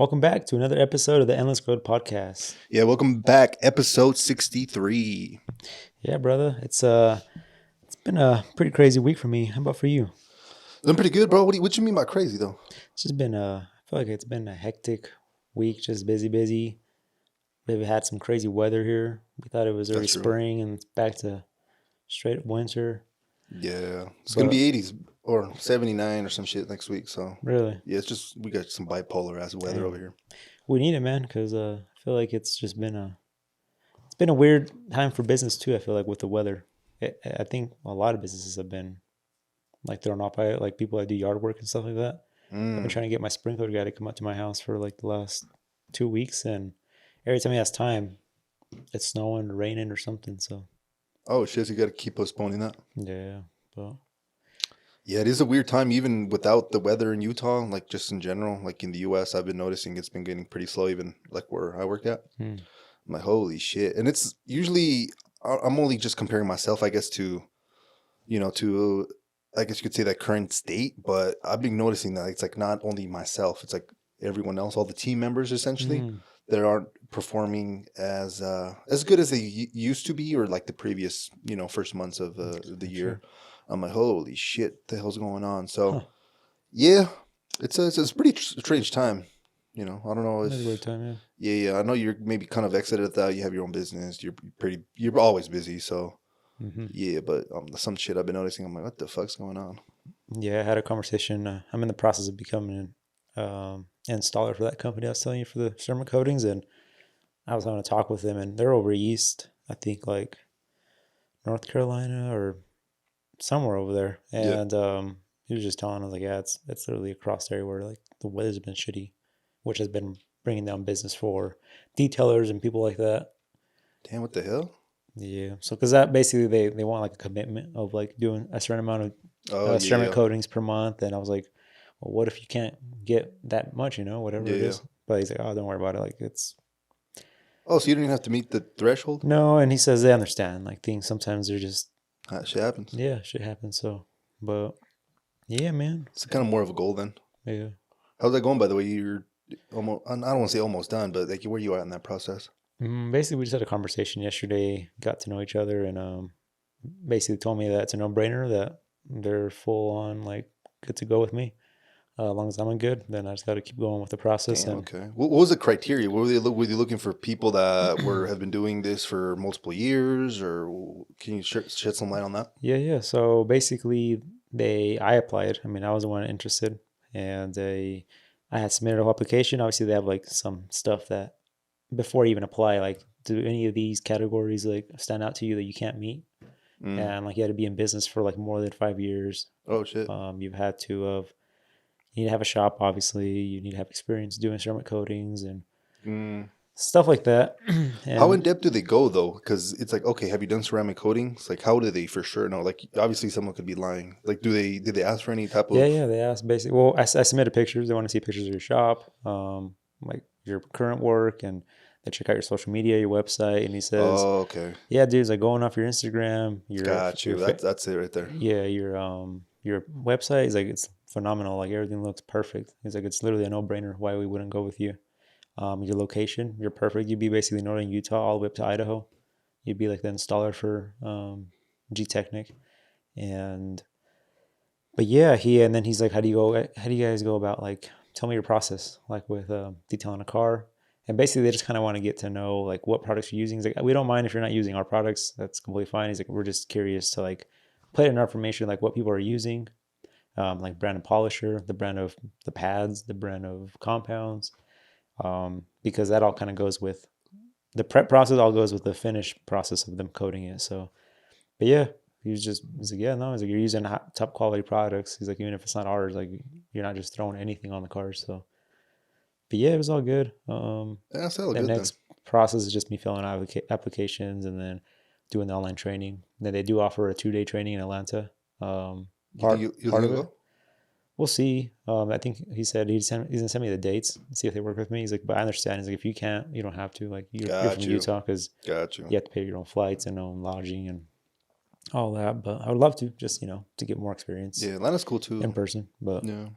Welcome back to another episode of the Endless Road Podcast. Yeah, welcome back, episode 63. Yeah, brother, it's been a pretty crazy week for me. How about for you? Doing pretty good, bro. What you mean by crazy, though? It's just been I feel like it's been a hectic week, just busy. We've had some crazy weather here. We thought it was already That's true. spring and it's back to straight up winter. Yeah, it's going to be 80s or 79 or some shit next week. So, Really, yeah, it's just we got some bipolar ass weather over here. we need it, man, because I feel like it's been a weird time for business too. I feel like with the weather, I think a lot of businesses have been like thrown off by it, like people that do yard work and stuff like that. I've been trying to get my sprinkler guy to come up to my house for like the last 2 weeks, and every time he has time, it's snowing or raining or something. So Oh, shit, so you got to keep postponing that. yeah, but Yeah, it is a weird time, even without the weather in Utah, like just in general. Like in the U.S., I've been noticing it's been getting pretty slow, even like where I work at. I'm like, holy shit. And it's usually, I'm only just comparing myself, I guess, to I guess you could say that current state, but I've been noticing that it's like not only myself, it's like everyone else, all the team members essentially, that aren't performing as good as they used to be, or like the previous, first months of the year. Sure. I'm like, holy shit, the hell's going on? So, yeah, it's a pretty strange time. I don't know It's a if weird time, yeah. I know you're maybe kind of exited at that. You have your own business. You're always busy. So yeah, but some shit I've been noticing. I'm like, what the fuck's going on? Yeah, I had a conversation. I'm in the process of becoming an installer for that company I was telling you for the ceramic coatings, and I was having a talk with them, and they're over east, I think like North Carolina or somewhere over there. Yeah. And he was just telling us like, yeah, it's literally across the area where like the weather's been shitty, which has been bringing down business for detailers and people like that. Damn, what the hell? Yeah, so because that basically they want like a commitment of like doing a certain amount of Oh ceramic yeah, coatings per month, and I was like, well, what if you can't get that much, whatever yeah, it yeah. is? But he's like, oh, don't worry about it. Like it's Oh, so you didn't even have to meet the threshold? no, and he says they understand. Like things sometimes they're just That shit happens. yeah, shit happens. So, but yeah, man, It's kind of more of a goal then. yeah. How's that going, by the way? You're almost, I don't want to say almost done, but like where you are in that process? Basically, we just had a conversation yesterday, got to know each other, and basically told me that it's a no-brainer that they're full on like good to go with me. As long as I'm good, then I just got to keep going with the process. Damn, And okay. What was the criteria? Were they looking for people that have been doing this for multiple years, or can you shed some light on that? yeah. So basically, I applied. I mean, I was the one interested, and I had submitted a whole application. Obviously, they have like some stuff that before you even apply, like, do any of these categories like stand out to you that you can't meet? And like you had to be in business for like more than 5 years. Oh shit. You've had to have you need to have a shop, obviously. You need to have experience doing ceramic coatings and stuff like that. How in And depth do they go though? Because it's like, okay, have you done ceramic coatings? Like, how do they for sure know? Like, obviously, someone could be lying. Like, did they ask for any type of? yeah, they asked basically. Well, I submitted pictures. They want to see pictures of your shop, like your current work, and they check out your social media, your website. And he says, Oh, okay, "Yeah, dude, it's like going off your Instagram, got you. That's it right there. yeah, your website is like it's phenomenal. Like everything looks perfect. He's like it's literally a no brainer why we wouldn't go with you. Your location, you're perfect. You'd be basically northern Utah all the way up to Idaho. You'd be like the installer for G Technic, and but yeah, and then he's like, how do you guys go about like tell me your process like with detailing a car, and basically they just kind of want to get to know like what products you're using. He's like, we don't mind if you're not using our products, that's completely fine. He's like, we're just curious to like put in our information like what people are using, like brand of polisher, the brand of the pads, the brand of compounds, because that all kind of goes with the prep process, all goes with the finish process of them coating it. So, but yeah, he's like, yeah, no, he's like, you're using top quality products. He's like, even if it's not ours, like you're not just throwing anything on the cars. So, but yeah, it was all good. That's all The good then. next process is just me filling out applications and then doing the online training. Then they do offer a 2-day training in Atlanta. You think you'll Part of it, go? we'll see. I think he said he's gonna send me the dates and see if they work with me. He's like, but I understand. He's like, if you can't, you don't have to. Like, you're from Got you. Utah because Got you. you have to pay your own flights and own lodging and all that. But I would love to just to get more experience Yeah, Atlanta's cool too. in person. But Yeah.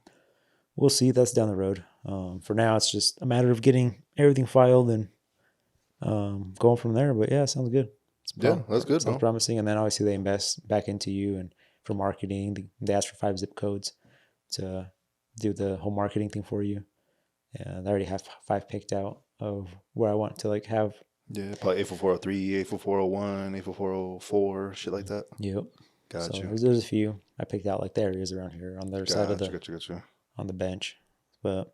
we'll see. That's down the road. For now, it's just a matter of getting everything filed and going from there. But yeah, sounds good. Yeah, that's good, Sounds bro. promising. And then obviously they invest back into you and for marketing. They ask for 5 zip codes to do the whole marketing thing for you. And I already have 5 picked out of where I want to like have. Yeah, probably 84403, 84401, 84404, shit like that. Yep. Got So you. there's a few I picked out like the areas around here on the other side of Got you, the got you, got you. on the bench. But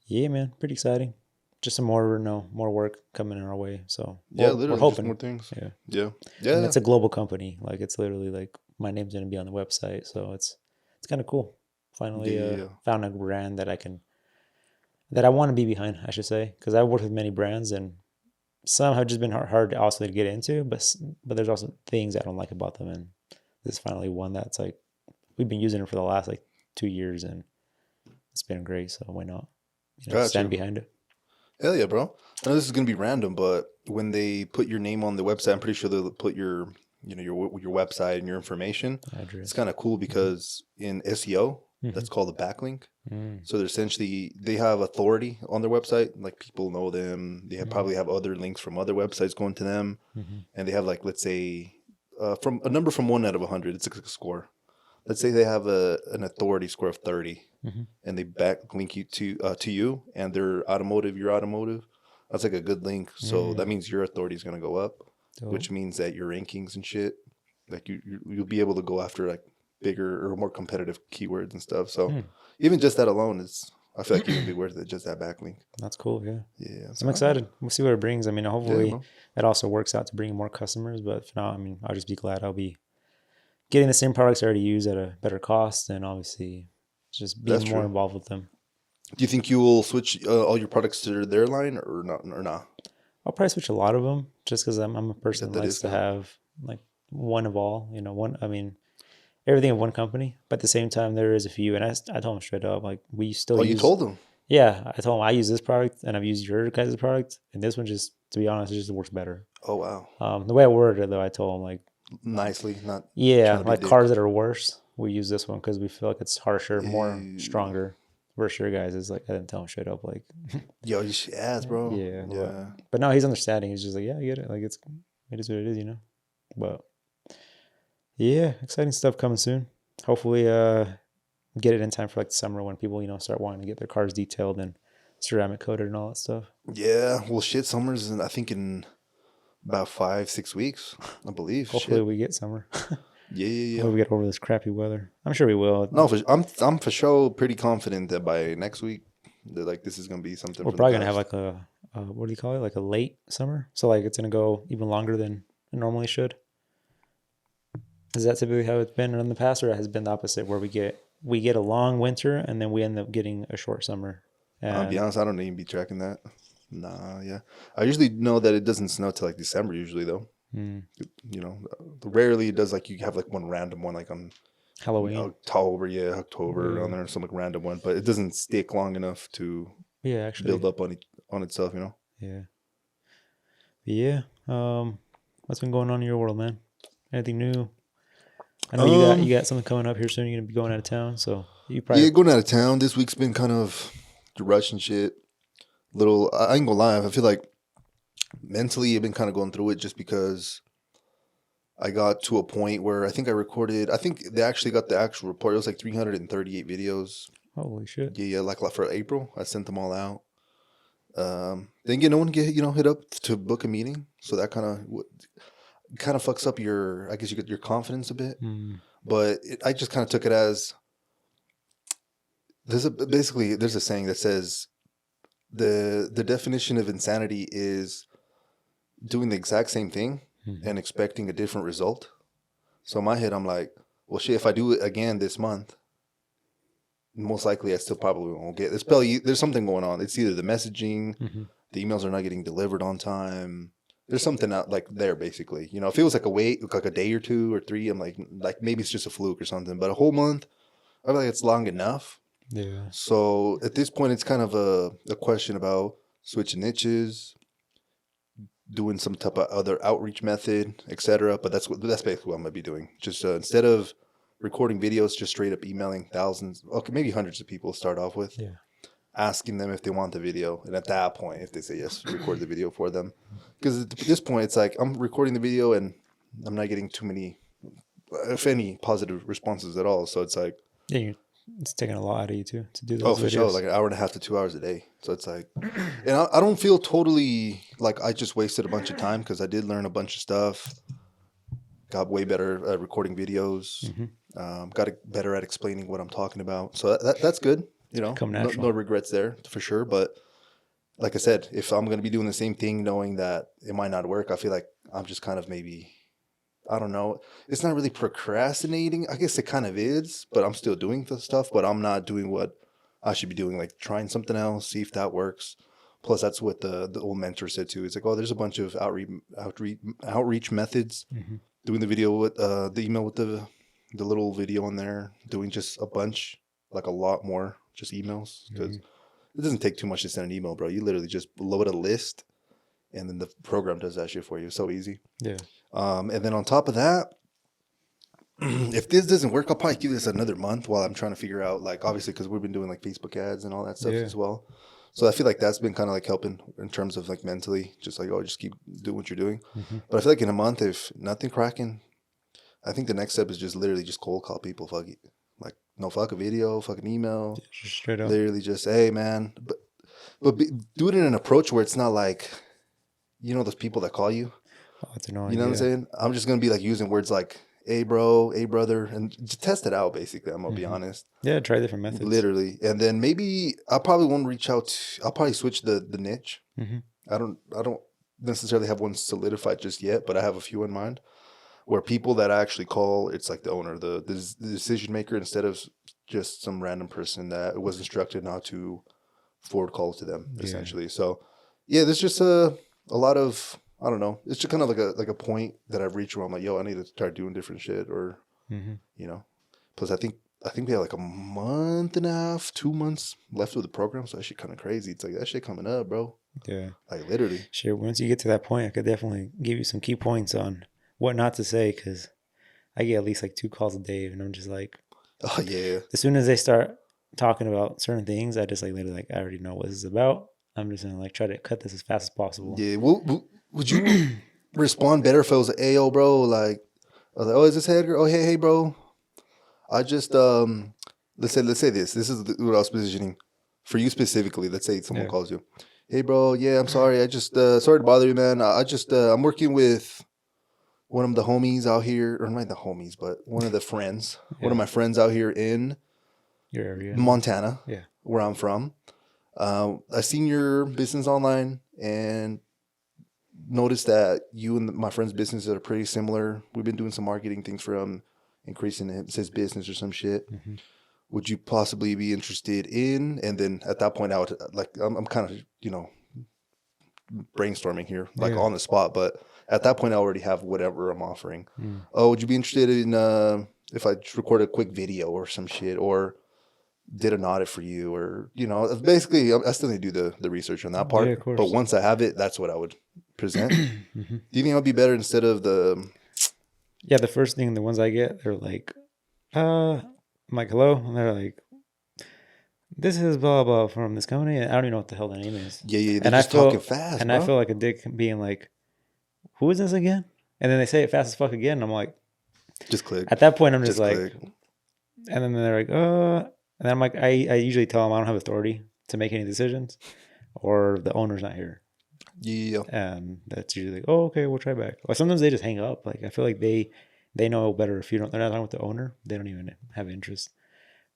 yeah, man, pretty exciting. Just some more, more work coming in our way. So Yeah, we're literally, just hoping. more things. Yeah. Yeah. And Yeah. it's a global company. Like it's literally like my name's gonna be on the website. So it's kind of cool. Yeah, Finally yeah, yeah. found a brand that I want to be behind, I should say. Because I've worked with many brands and some have just been hard also to get into, but there's also things I don't like about them. And this is finally one that's like we've been using it for the last like 2 years and it's been great. So why not? Got Stand you. behind it. Hell yeah, bro. I know this is gonna be random, but when they put your name on the website, I'm pretty sure they'll put your, your website and your information. It's Address. kind of cool because in SEO, that's called a backlink. Mm. So they're essentially they have authority on their website. Like people know them. They probably have other links from other websites going to them, and they have like let's say from a number from 1 out of 100. It's a score. Let's say they have an authority score of 30, and they backlink you to you and their automotive, your automotive. That's like a good link. So that means your authority is going to go up, which means that your rankings and shit, like you'll be able to go after like bigger or more competitive keywords and stuff. So even just that alone is, I feel like it would be worth it. Just that backlink. That's cool. Yeah. Yeah, I'm excited. We'll see what it brings. I mean, Yeah, hopefully bro. it also works out to bring more customers. But if not, I mean, I'll just be glad I'll be getting the same products I already use at a better cost and obviously just being That's more true. involved with them. Do you think you will switch all your products to their line or not? Or not? I'll probably switch a lot of them just because I'm a person that That likes to discount. have like one of all, I mean, everything in one company. But at the same time, there is a few, and I told them straight up, like, we still Oh, you use, told them. yeah, I told them I use this product and I've used your guys' product, and this one just, to be honest, it just works better. Oh wow. The way I worded it, though, I told them, like, Nicely, not yeah, trying to be a like dick. cars that are worse, we use this one because we feel like it's harsher, more Ew. stronger. Versus your guys is like, I didn't tell him straight up, like, Yo, you should ask, bro. yeah, Yeah. but no, he's understanding. He's just like, yeah, I get it. Like, it is what it is, But yeah, exciting stuff coming soon. Hopefully, get it in time for like the summer when people, start wanting to get their cars detailed and ceramic coated and all that stuff. Yeah. Well, shit. Summer's I think in about 5-6 weeks, I believe. Hopefully, Shit. we get summer. Yeah, yeah, Hopefully, yeah. we get over this crappy weather. I'm sure we will. No, I'm for sure pretty confident that by next week, that like this is gonna be something We're from the probably gonna have past. like what do you call it? Like a late summer. So like it's gonna go even longer than it normally should. Is that typically how it's been in the past, or has it been the opposite, where we get a long winter and then we end up getting a short summer? I'll be And honest, I don't even be tracking that. Nah, yeah. I usually know that it doesn't snow till like December usually though. mm, You know, rarely it does like you have like one random one like on Halloween, October on yeah, there, some like random one, but it doesn't stick long enough to yeah, actually, build up on itself, you know. yeah, yeah. What's been going on in your world, man? Anything new? I know you Um, got something coming up here soon. You're gonna be going out of town, so you yeah, probably going out of town this week's been kind of rush and shit. Little, I ain't gonna lie, I feel like mentally I've been kind of going through it just because I got to a point where I think I recorded. I think they actually got the actual report. It was like 338 videos. holy shit. Yeah, yeah, like for April, I sent them all out. Then no one get hit up to book a meeting, so that kind of fucks up your, I guess you get your confidence a bit. Mm, But I just kind of took it as there's a saying that says the definition of insanity is doing the exact same thing and expecting a different result. So in my head, I'm like, well, shit, if I do it again this month, most likely I still probably won't get. There's something going on. It's either the messaging, the emails are not getting delivered on time. There's something out like there basically. You know, if it was like like a day or 2 or 3, I'm like maybe it's just a fluke or something. But a whole month, I feel like it's long enough. yeah. So at this point, it's kind of a question about switching niches, doing some type of other outreach method, etc. But that's basically what I'm gonna be doing. Just instead of recording videos, just straight up emailing thousands, okay, maybe hundreds of people to start off with. Yeah. asking them if they want the video. And at that point, if they say yes, record the video for them. Because at this point, it's like I'm recording the video and I'm not getting too many, if any, positive responses at all. So it's like, Yeah, it's taking a lot out of you too to do oh, those for sure, videos. like an hour and a half to 2 hours a day. So it's like, and I don't feel totally like I just wasted a bunch of time because I did learn a bunch of stuff. Got way better at recording videos. Got better at explaining what I'm talking about. So that's good. You know, Come no, natural. no regrets there for sure. But like I said, if I'm going to be doing the same thing, knowing that it might not work, I feel like I'm just kind of maybe, I don't know. It's not really procrastinating. I guess it kind of is, but I'm still doing the stuff, but I'm not doing what I should be doing, like trying something else, see if that works. Plus, that's what the old mentor said too. It's like, oh, there's a bunch of outreach methods. Doing the video with the email with the little video on there, doing just a bunch, like a lot more, just emails because it doesn't take too much to send an email, bro. You literally just load a list, and then the program does that shit for you. So easy. Yeah. And then on top of that, if this doesn't work, I'll probably give this another month while I'm trying to figure out, like, obviously, because we've been doing like Facebook ads and all that stuff as well. So I feel like that's been kind of like helping in terms of like mentally, just like, oh, just keep doing what you're doing. But I feel like in a month, if nothing cracking, I think the next step is just literally just cold call people. Fuck it. Like, no, fuck a video, fuck an email. Just straight up. Literally just, hey, man. But do it in an approach where it's not like, you know, those people that call you. Oh, it's annoying. You know what I'm saying? I'm just going to be like using words like, hey, bro, hey, brother, and just test it out, basically. I'm going to be honest. Yeah, try different methods. Literally. And then maybe I probably won't reach out. I'll probably switch the niche. I don't necessarily have one solidified just yet, but I have a few in mind where people that I actually call, it's like the owner, the decision maker, instead of just some random person that was instructed not to forward call to them, essentially. So, yeah, there's just a lot of, I don't know. It's just kind of like a point that I've reached where I'm like, yo, I need to start doing different shit, or you know. Plus, I think we have like a month and a half, 2 months left with the program, so that shit kind of crazy. It's like that shit coming up, bro. Yeah, like literally. Sure. Once you get to that point, I could definitely give you some key points on what not to say, because I get at least like 2 calls a day, and I'm just like, oh yeah. As soon as they start talking about certain things, I just like literally like I already know what this is about. I'm just gonna like try to cut this as fast as possible. Yeah. Would you respond better if it was, hey, yo, bro? Like, I was like, oh, is this Edgar? Oh, hey, bro. I just let's say this. This is what I was positioning for you specifically. Let's say someone calls you. Hey, bro. Yeah, I'm sorry. I just sorry to bother you, man. I just I'm working with one of the homies out here, or not the homies, but one of the friends. One of my friends out here in your area, Montana. Yeah, where I'm from. I seen your business online and noticed that you and my friend's businesses are pretty similar. We've been doing some marketing things for him, increasing his business or some shit. Would you possibly be interested in? And then at that point, I would like, I'm kind of, you know, brainstorming here, like on the spot. But at that point, I already have whatever I'm offering. Oh, would you be interested in if I just record a quick video or some shit, or did an audit for you, or, you know, basically, I still need to do the research on that part. But once I have it, that's what I would present. Do you think it would be better instead of the? Yeah, the first thing, the ones I get, they're like, I'm like, hello, and they're like, this is blah blah from this company, and I don't even know what the hell the name is. Yeah, they're just talking fast, and bro. I feel like a dick being like, who is this again? And then they say it fast as fuck again, and I'm like, just click. At that point, I'm just like, click. And then they're like, and then I'm like, I usually tell them I don't have authority to make any decisions, or the owner's not here. Yeah. And that's usually like, oh, okay, we'll try back. Or sometimes they just hang up. Like, I feel like they know better if they're not talking with the owner. They don't even have interest.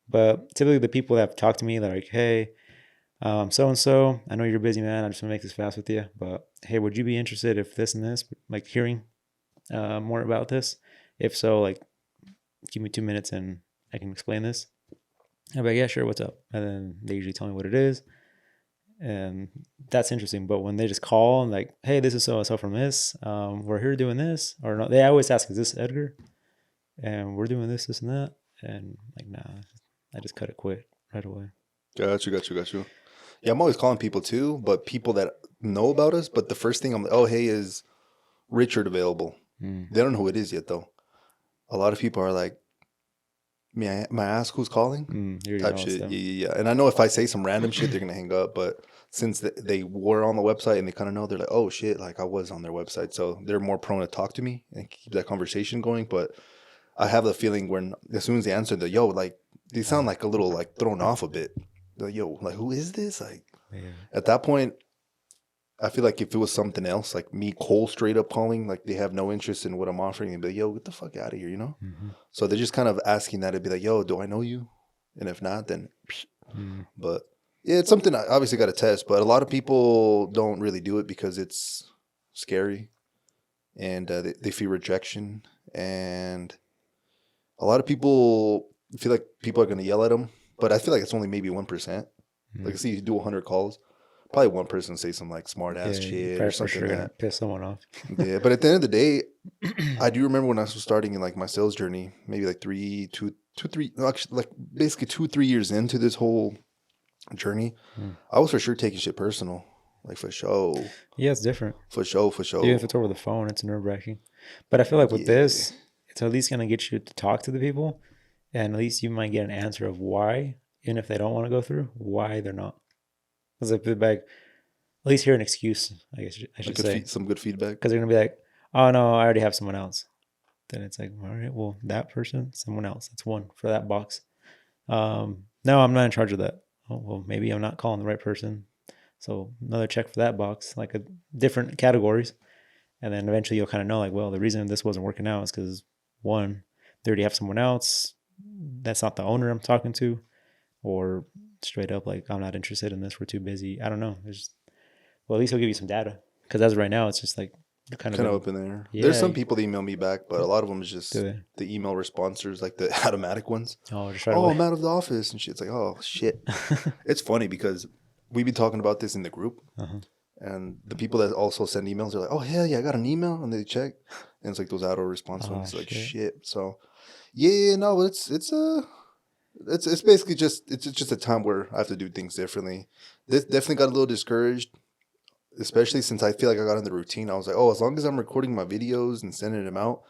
But typically the people that have talked to me, they're like, hey, so-and-so, I know you're busy, man. I just want to make this fast with you. But hey, would you be interested if this and this, like hearing more about this? If so, like, give me 2 minutes and I can explain this. I'm like, yeah, sure, what's up? And then they usually tell me what it is. And that's interesting. But when they just call and like, hey, this is so-and-so from this, we're here doing this. Or no, they always ask, is this Edgar? And we're doing this, and that. And like, nah, I just cut it quick right away. Got you. Yeah, I'm always calling people too, but people that know about us. But the first thing I'm like, oh, hey, is Richard available? They don't know who it is yet, though. A lot of people are like, May I ask who's calling? You already Type know it's shit. them. Yeah. And I know if I say some random shit, they're gonna hang up. But since they were on the website and they kind of know, they're like, oh shit, like I was on their website, so they're more prone to talk to me and keep that conversation going. But I have the feeling when as soon as they answer, the yo, like they sound like a little like thrown off a bit. They're like, yo, like who is this? Like Yeah. at that point, I feel like if it was something else, like me cold straight up calling, like they have no interest in what I'm offering, and be like, yo, get the fuck out of here, you know? Mm-hmm. So they're just kind of asking that to be like, yo, do I know you? And if not, then, Mm. but yeah, it's something I obviously got to test. But a lot of people don't really do it because it's scary and they fear rejection. And a lot of people feel like people are going to yell at them. But I feel like it's only maybe 1%. Like, see, you do 100 calls, probably one person say some like smart ass Yeah, you're shit or probably for something sure gonna that, piss someone off. yeah. But at the end of the day, I do remember when I was starting in like my sales journey, maybe like 3, no, actually like basically 2, 3 years into this whole journey, Mm. I was for sure taking shit personal, like for show, Yeah, it's different. for show, for Even if show. it's over the phone, it's nerve wracking. But I feel like with Yeah, this, it's at least gonna get you to talk to the people, and at least you might get an answer of why, and if they don't want to go through, why they're not. Because if they're like, at least hear an excuse, I guess I like should say, some good feedback. because they're gonna be like, "Oh no, I already have someone else." Then it's like, all right, well, that person, someone else. That's one for that box. No, I'm not in charge of that. Oh, well, maybe I'm not calling the right person. So another check for that box, like a different categories. And then eventually you'll kind of know, like, well, the reason this wasn't working out is because one, they already have someone else. That's not the owner I'm talking to, or straight up like I'm not interested in this. We're too busy. I don't know. There's well, at least he'll give you some data because as of right now, it's just like you're kind of Kind of in. up in there. There's Yeah, some people that email me back, but a lot of them is do just they? the email responders, like the automatic ones. Oh, just right Oh, away. I'm out of the office and shit. It's like, oh shit. It's funny because we've been talking about this in the group. Uh-huh. And the people that also send emails are like, oh, hell yeah, I got an email. And they check. And it's like those auto response Oh ones. Like, shit. shit. So, yeah, no, it's basically it's just a time where I have to do things differently. This definitely got a little discouraged, especially since I feel like I got in the routine. I was like, oh, as long as I'm recording my videos and sending them out,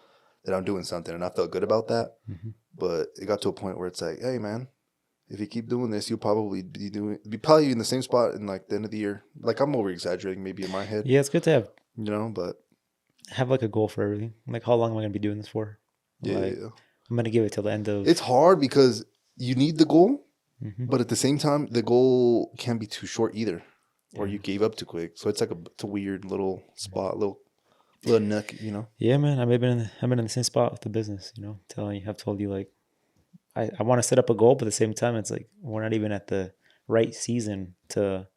that I'm doing something. And I felt good about that. Mm-hmm. But it got to a point where it's like, hey, man, if you keep doing this, you'll probably be probably in the same spot in like the end of the year. Like I'm over exaggerating maybe in my head, Yeah, it's good to but have like a goal for everything. Like, how long am I gonna be doing this for? Like, yeah. I'm gonna give it till the end It's of. hard because you need the goal, Mm-hmm. but at the same time, the goal can't be too short either, or Yeah. you gave up too quick. So it's like it's a weird little spot, little nook, you know. Yeah, man. I've been in the same spot with the business. Telling you, I've told you like I want to set up a goal, but at the same time, it's like we're not even at the right season to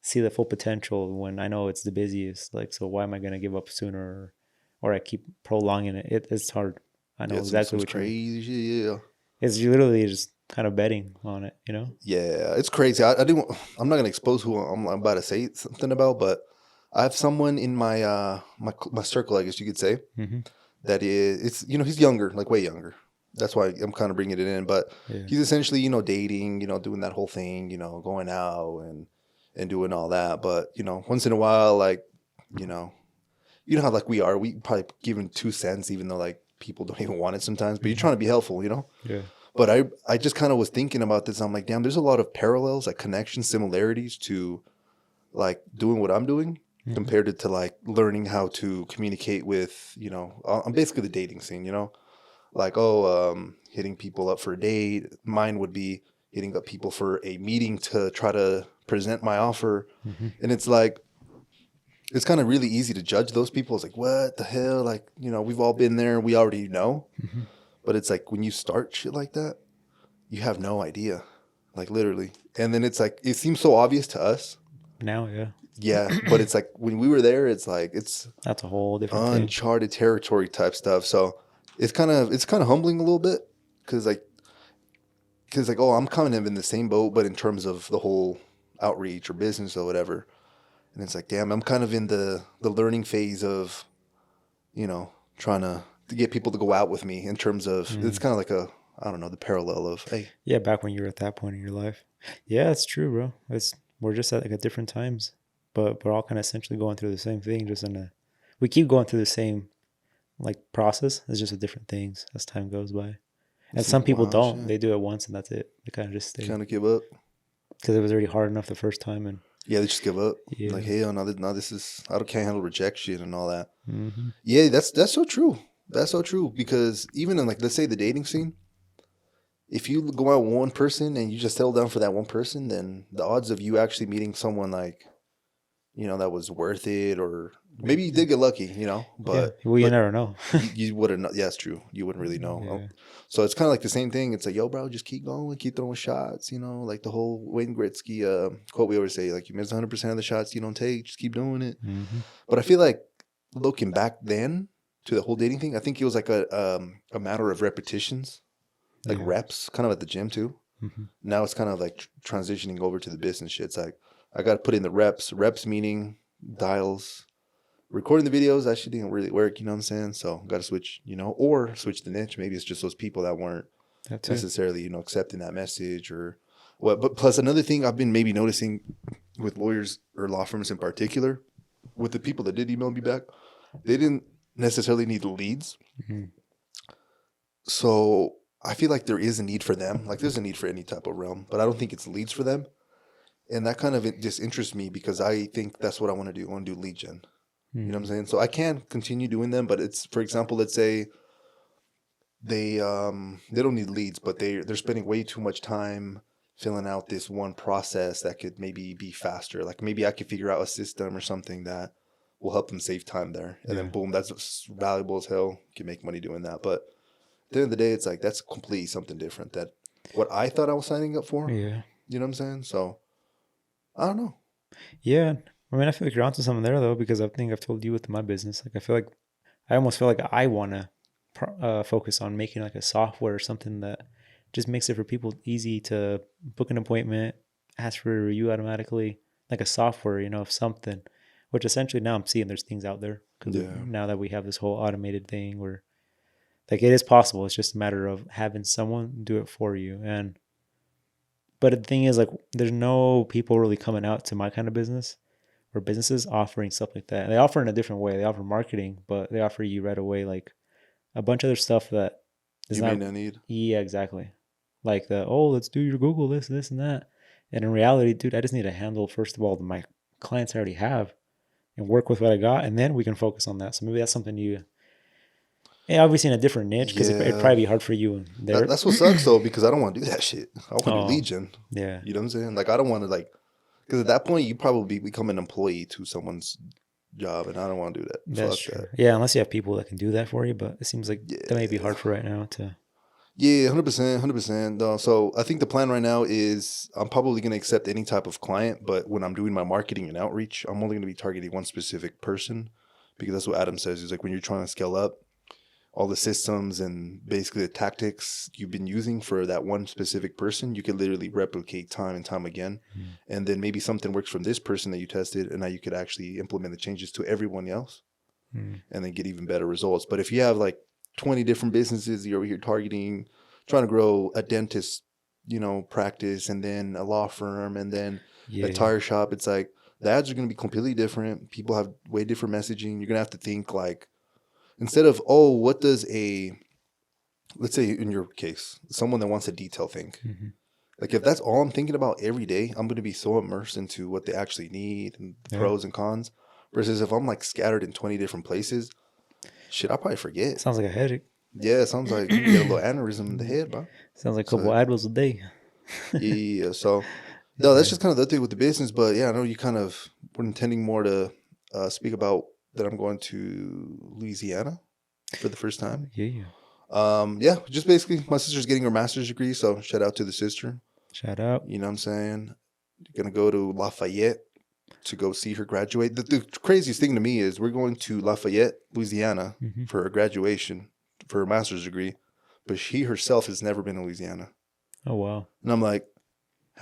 see the full potential when I know it's the busiest. Like, so why am I gonna give up sooner, or I keep prolonging it? It's hard. I know Yeah, exactly some what you mean. crazy shit. Yeah, It's literally just kind of betting on it. yeah, it's crazy. I didn't. I'm not gonna expose who I'm about to say something about, but I have someone in my my circle, I guess you could say, Mm-hmm. that is he's younger, like way younger. That's why I'm kind of bringing it in. But Yeah. he's essentially dating, doing that whole thing, going out and doing all that. But once in a while, like you know how like we probably give him 2 cents, even though like people don't even want it sometimes. But you're trying to be helpful. Yeah. But I just kind of was thinking about this. I'm like, damn, there's a lot of parallels, like connections, similarities to like doing what I'm doing Mm-hmm. compared to like learning how to communicate with, I'm basically the dating scene, like, hitting people up for a date. Mine would be hitting up people for a meeting to try to present my offer. Mm-hmm. And it's like, it's kind of really easy to judge those people. It's like, what the hell? Like, we've all been there. We already know. Mm-hmm. But it's like when you start shit like that, you have no idea, like literally. And then it's like, it seems so obvious to us. Now, yeah, Yeah. But it's like when we were there, it's like, it's that's a whole different thing. uncharted territory type stuff. So it's kind of humbling a little bit because like, oh, I'm kind of in the same boat, but in terms of the whole outreach or business or whatever. And it's like, damn, I'm kind of in the learning phase of, trying to get people to go out with me in terms of, it's kind of like I don't know, the parallel of, hey. Yeah, back when you were at that point in your life. Yeah, it's true, bro. We're just at different times, but we're all kind of essentially going through the same thing. We keep going through the same like process. It's just with different things as time goes by. And some people Wow, don't. shit. They do it once and that's it. They kind of just stay Kind of give up. because it was already hard enough the first time. And Yeah, they just give up. yeah. Like, hey, now this is can't handle rejection and all that. Mm-hmm. Yeah, that's so true. That's so true because even in like let's say the dating scene, if you go out with one person and you just settle down for that one person, then the odds of you actually meeting someone like that was worth it, or maybe you did get lucky, Yeah. Well, you but never know. you wouldn't know. Yeah, it's true. You wouldn't really know. Yeah. So it's kind of like the same thing. It's like, yo, bro, just keep going, keep throwing shots. Like the whole Wayne Gretzky quote we always say, like you miss 100% of the shots you don't take, just keep doing it. Mm-hmm. But I feel like looking back then to the whole dating thing, I think it was like a matter of repetitions, like Yeah. reps, kind of at the gym too. Mm-hmm. Now it's kind of like transitioning over to the business shit. It's like I got to put in the reps. Reps meaning dials. Recording the videos actually didn't really work. You know what I'm saying? So got to switch. Or switch the niche. Maybe it's just those people that weren't That too. necessarily accepting that message or what. But plus another thing I've been maybe noticing with lawyers or law firms in particular, with the people that did email me back, they didn't necessarily need leads. Mm-hmm. So I feel like there is a need for them. Like there's a need for any type of realm, but I don't think it's leads for them. And that kind of just interests me because I think that's what I want to do. I want to do lead gen. You know what I'm saying? So I can continue doing them, but it's, for example, let's say they don't need leads, but they're spending way too much time filling out this one process that could maybe be faster. Like maybe I could figure out a system or something that will help them save time there. And then boom, that's valuable as hell. You can make money doing that. But at the end of the day, it's like that's completely something different. That what I thought I was signing up for. Yeah. You know what I'm saying? So I don't know. Yeah. I mean, I feel like you're onto something there though, because I think I've told you with my business. Like, I feel like I almost feel like I want to focus on making like a software or something that just makes it for people easy to book an appointment, ask for a review automatically, like a software, of something. Which essentially now I'm seeing there's things out there because now that we have this whole automated thing where like it is possible. It's just a matter of having someone do it for you. But the thing is, like, there's no people really coming out to my kind of business or businesses offering stuff like that. And they offer in a different way. They offer marketing, but they offer you right away like a bunch of other stuff that is You may not need. Yeah, exactly. Like let's do your Google this, and that. And in reality, dude, I just need to handle first of all my clients I already have and work with what I got, and then we can focus on that. So maybe that's something obviously in a different niche because it'd probably be hard for you there. That's what sucks though, because I don't want to do that shit. I want to do lead gen. Yeah. You know what I'm saying? Like I don't want to because at that point you probably become an employee to someone's job, and I don't want to do that. That's Fuck true. that. Yeah, unless you have people that can do that for you, but it seems like that may be hard for right now to. Yeah, 100%, 100%. So I think the plan right now is I'm probably going to accept any type of client, but when I'm doing my marketing and outreach, I'm only going to be targeting one specific person, because that's what Adam says. He's like, when you're trying to scale up, all the systems and basically the tactics you've been using for that one specific person, you can literally replicate time and time again. And then maybe something works from this person that you tested, and now you could actually implement the changes to everyone else and then get even better results. But if you have like 20 different businesses you're over here targeting, trying to grow a dentist, practice, and then a law firm, and then a tire shop, it's like the ads are going to be completely different. People have way different messaging. You're going to have to think like, instead of, what does let's say in your case, someone that wants a detail think. Like if that's all I'm thinking about every day, I'm going to be so immersed into what they actually need and the pros and cons, versus if I'm like scattered in 20 different places, shit, I'll probably forget. Sounds like a headache. Yeah, it sounds like you get a little aneurysm in the head, bro. Sounds like a couple Advils a day. Yeah, so no, that's just kind of the thing with the business. But yeah, I know you kind of were intending more to speak about that I'm going to Louisiana for the first time. Yeah. Just basically my sister's getting her master's degree, so shout out to the sister. Shout out. You know what I'm saying? Gonna go to Lafayette to go see her graduate. The craziest thing to me is we're going to Lafayette, Louisiana for her graduation for her master's degree, but she herself has never been to Louisiana. Oh, wow. And I'm like,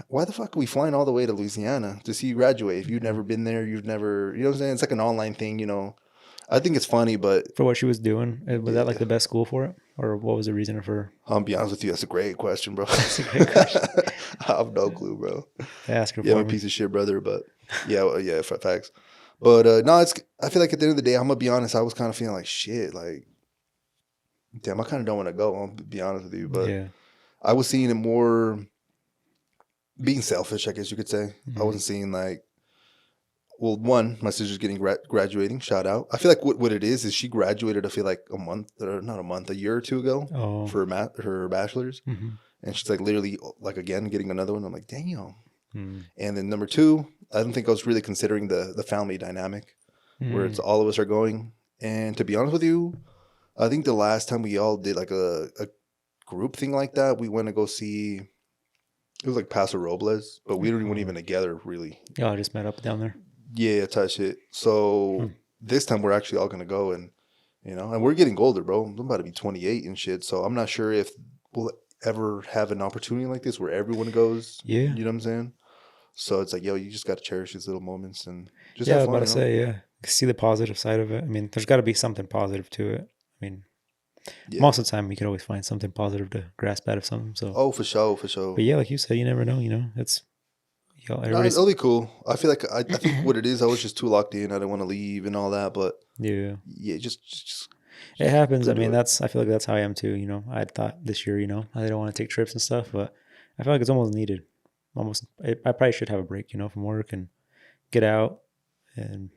why the fuck are we flying all the way to Louisiana to see you graduate if you've never been there? You've never, you know what I'm saying? It's like an online thing, I think it's funny, but for what she was doing, was that like the best school for it, or what was the reason for? I'll be honest with you, that's a great question, bro. That's a great question. I have no clue, bro. Ask her. Yeah, I'm a piece of shit, brother, but yeah, facts. But no, I feel like at the end of the day, I'm gonna be honest, I was kind of feeling like shit, like damn, I kind of don't want to go. I'll be honest with you, but Yeah. I was seeing it more being selfish, I guess you could say. I Mm. wasn't seeing like, well, one, my sister's getting graduating. Shout out. I feel like what it is she graduated. I feel like a month, or not a month, a year or two ago Oh. for her bachelor's, Mm-hmm. and she's like literally like again getting another one. I'm like, damn. Mm. And then number two, I don't think I was really considering the family dynamic where it's Mm. all of us are going. And to be honest with you, I think the last time we all did like a group thing like that, we went to go see. It was like Paso Robles, but we weren't Oh. even together really. Y'all just met up down there. Yeah, touch it. So Hmm. this time we're actually all gonna go, and and we're getting older, bro. I'm about to be 28 and shit. So I'm not sure if we'll ever have an opportunity like this where everyone goes. Yeah. You know what I'm saying? So it's like, yo, you just got to cherish these little moments and just Yeah, I have was about fun, to say, yeah. See the positive side of it. I mean, there's got to be something positive to it. I mean, Yeah. most of the time you could always find something positive to grasp out of something. So, Oh, for sure, for sure. but yeah, like you said, you never know. It's No, everybody's. it'll be cool. I feel like I think what it is, I was just too locked in. I didn't want to leave and all that, but Yeah, yeah, just it happens. go I do mean, it. I feel like that's how I am too. I thought this year, I don't want to take trips and stuff, but I feel like it's almost needed. I probably should have a break, from work and get out and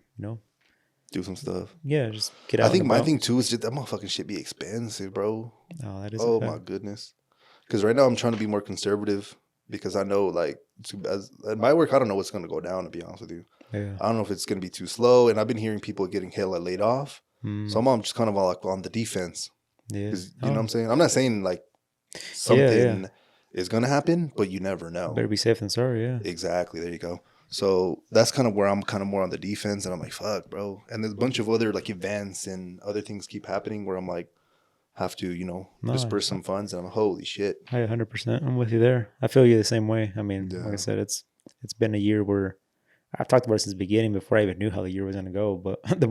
Do some stuff. yeah, just get I out and think my about. thing too is just that motherfucking shit be expensive, bro. Oh, that is a Oh my fact. goodness. Because right now I'm trying to be more conservative because I know like at my work I don't know what's gonna go down, to be honest with you. Yeah. I don't know if it's gonna be too slow, and I've been hearing people getting hella laid off. So Mm, I'm just kind of like on the defense yeah. because you know what Oh, I'm saying. I'm not saying like yeah, yeah. something is gonna happen, but you never know. Better be safe than sorry. Yeah. Exactly. There you go. So that's kind of where I'm kind of more on the defense, and I'm like, fuck, bro. And there's a bunch of other like events and other things keep happening where I'm like, have to, No, disperse some funds, and I'm like, holy shit. I 100%. I'm with you there. I feel you the same way. I mean, like I Yeah. said, it's been a year where I've talked about it since the beginning before I even knew how the year was gonna go. But the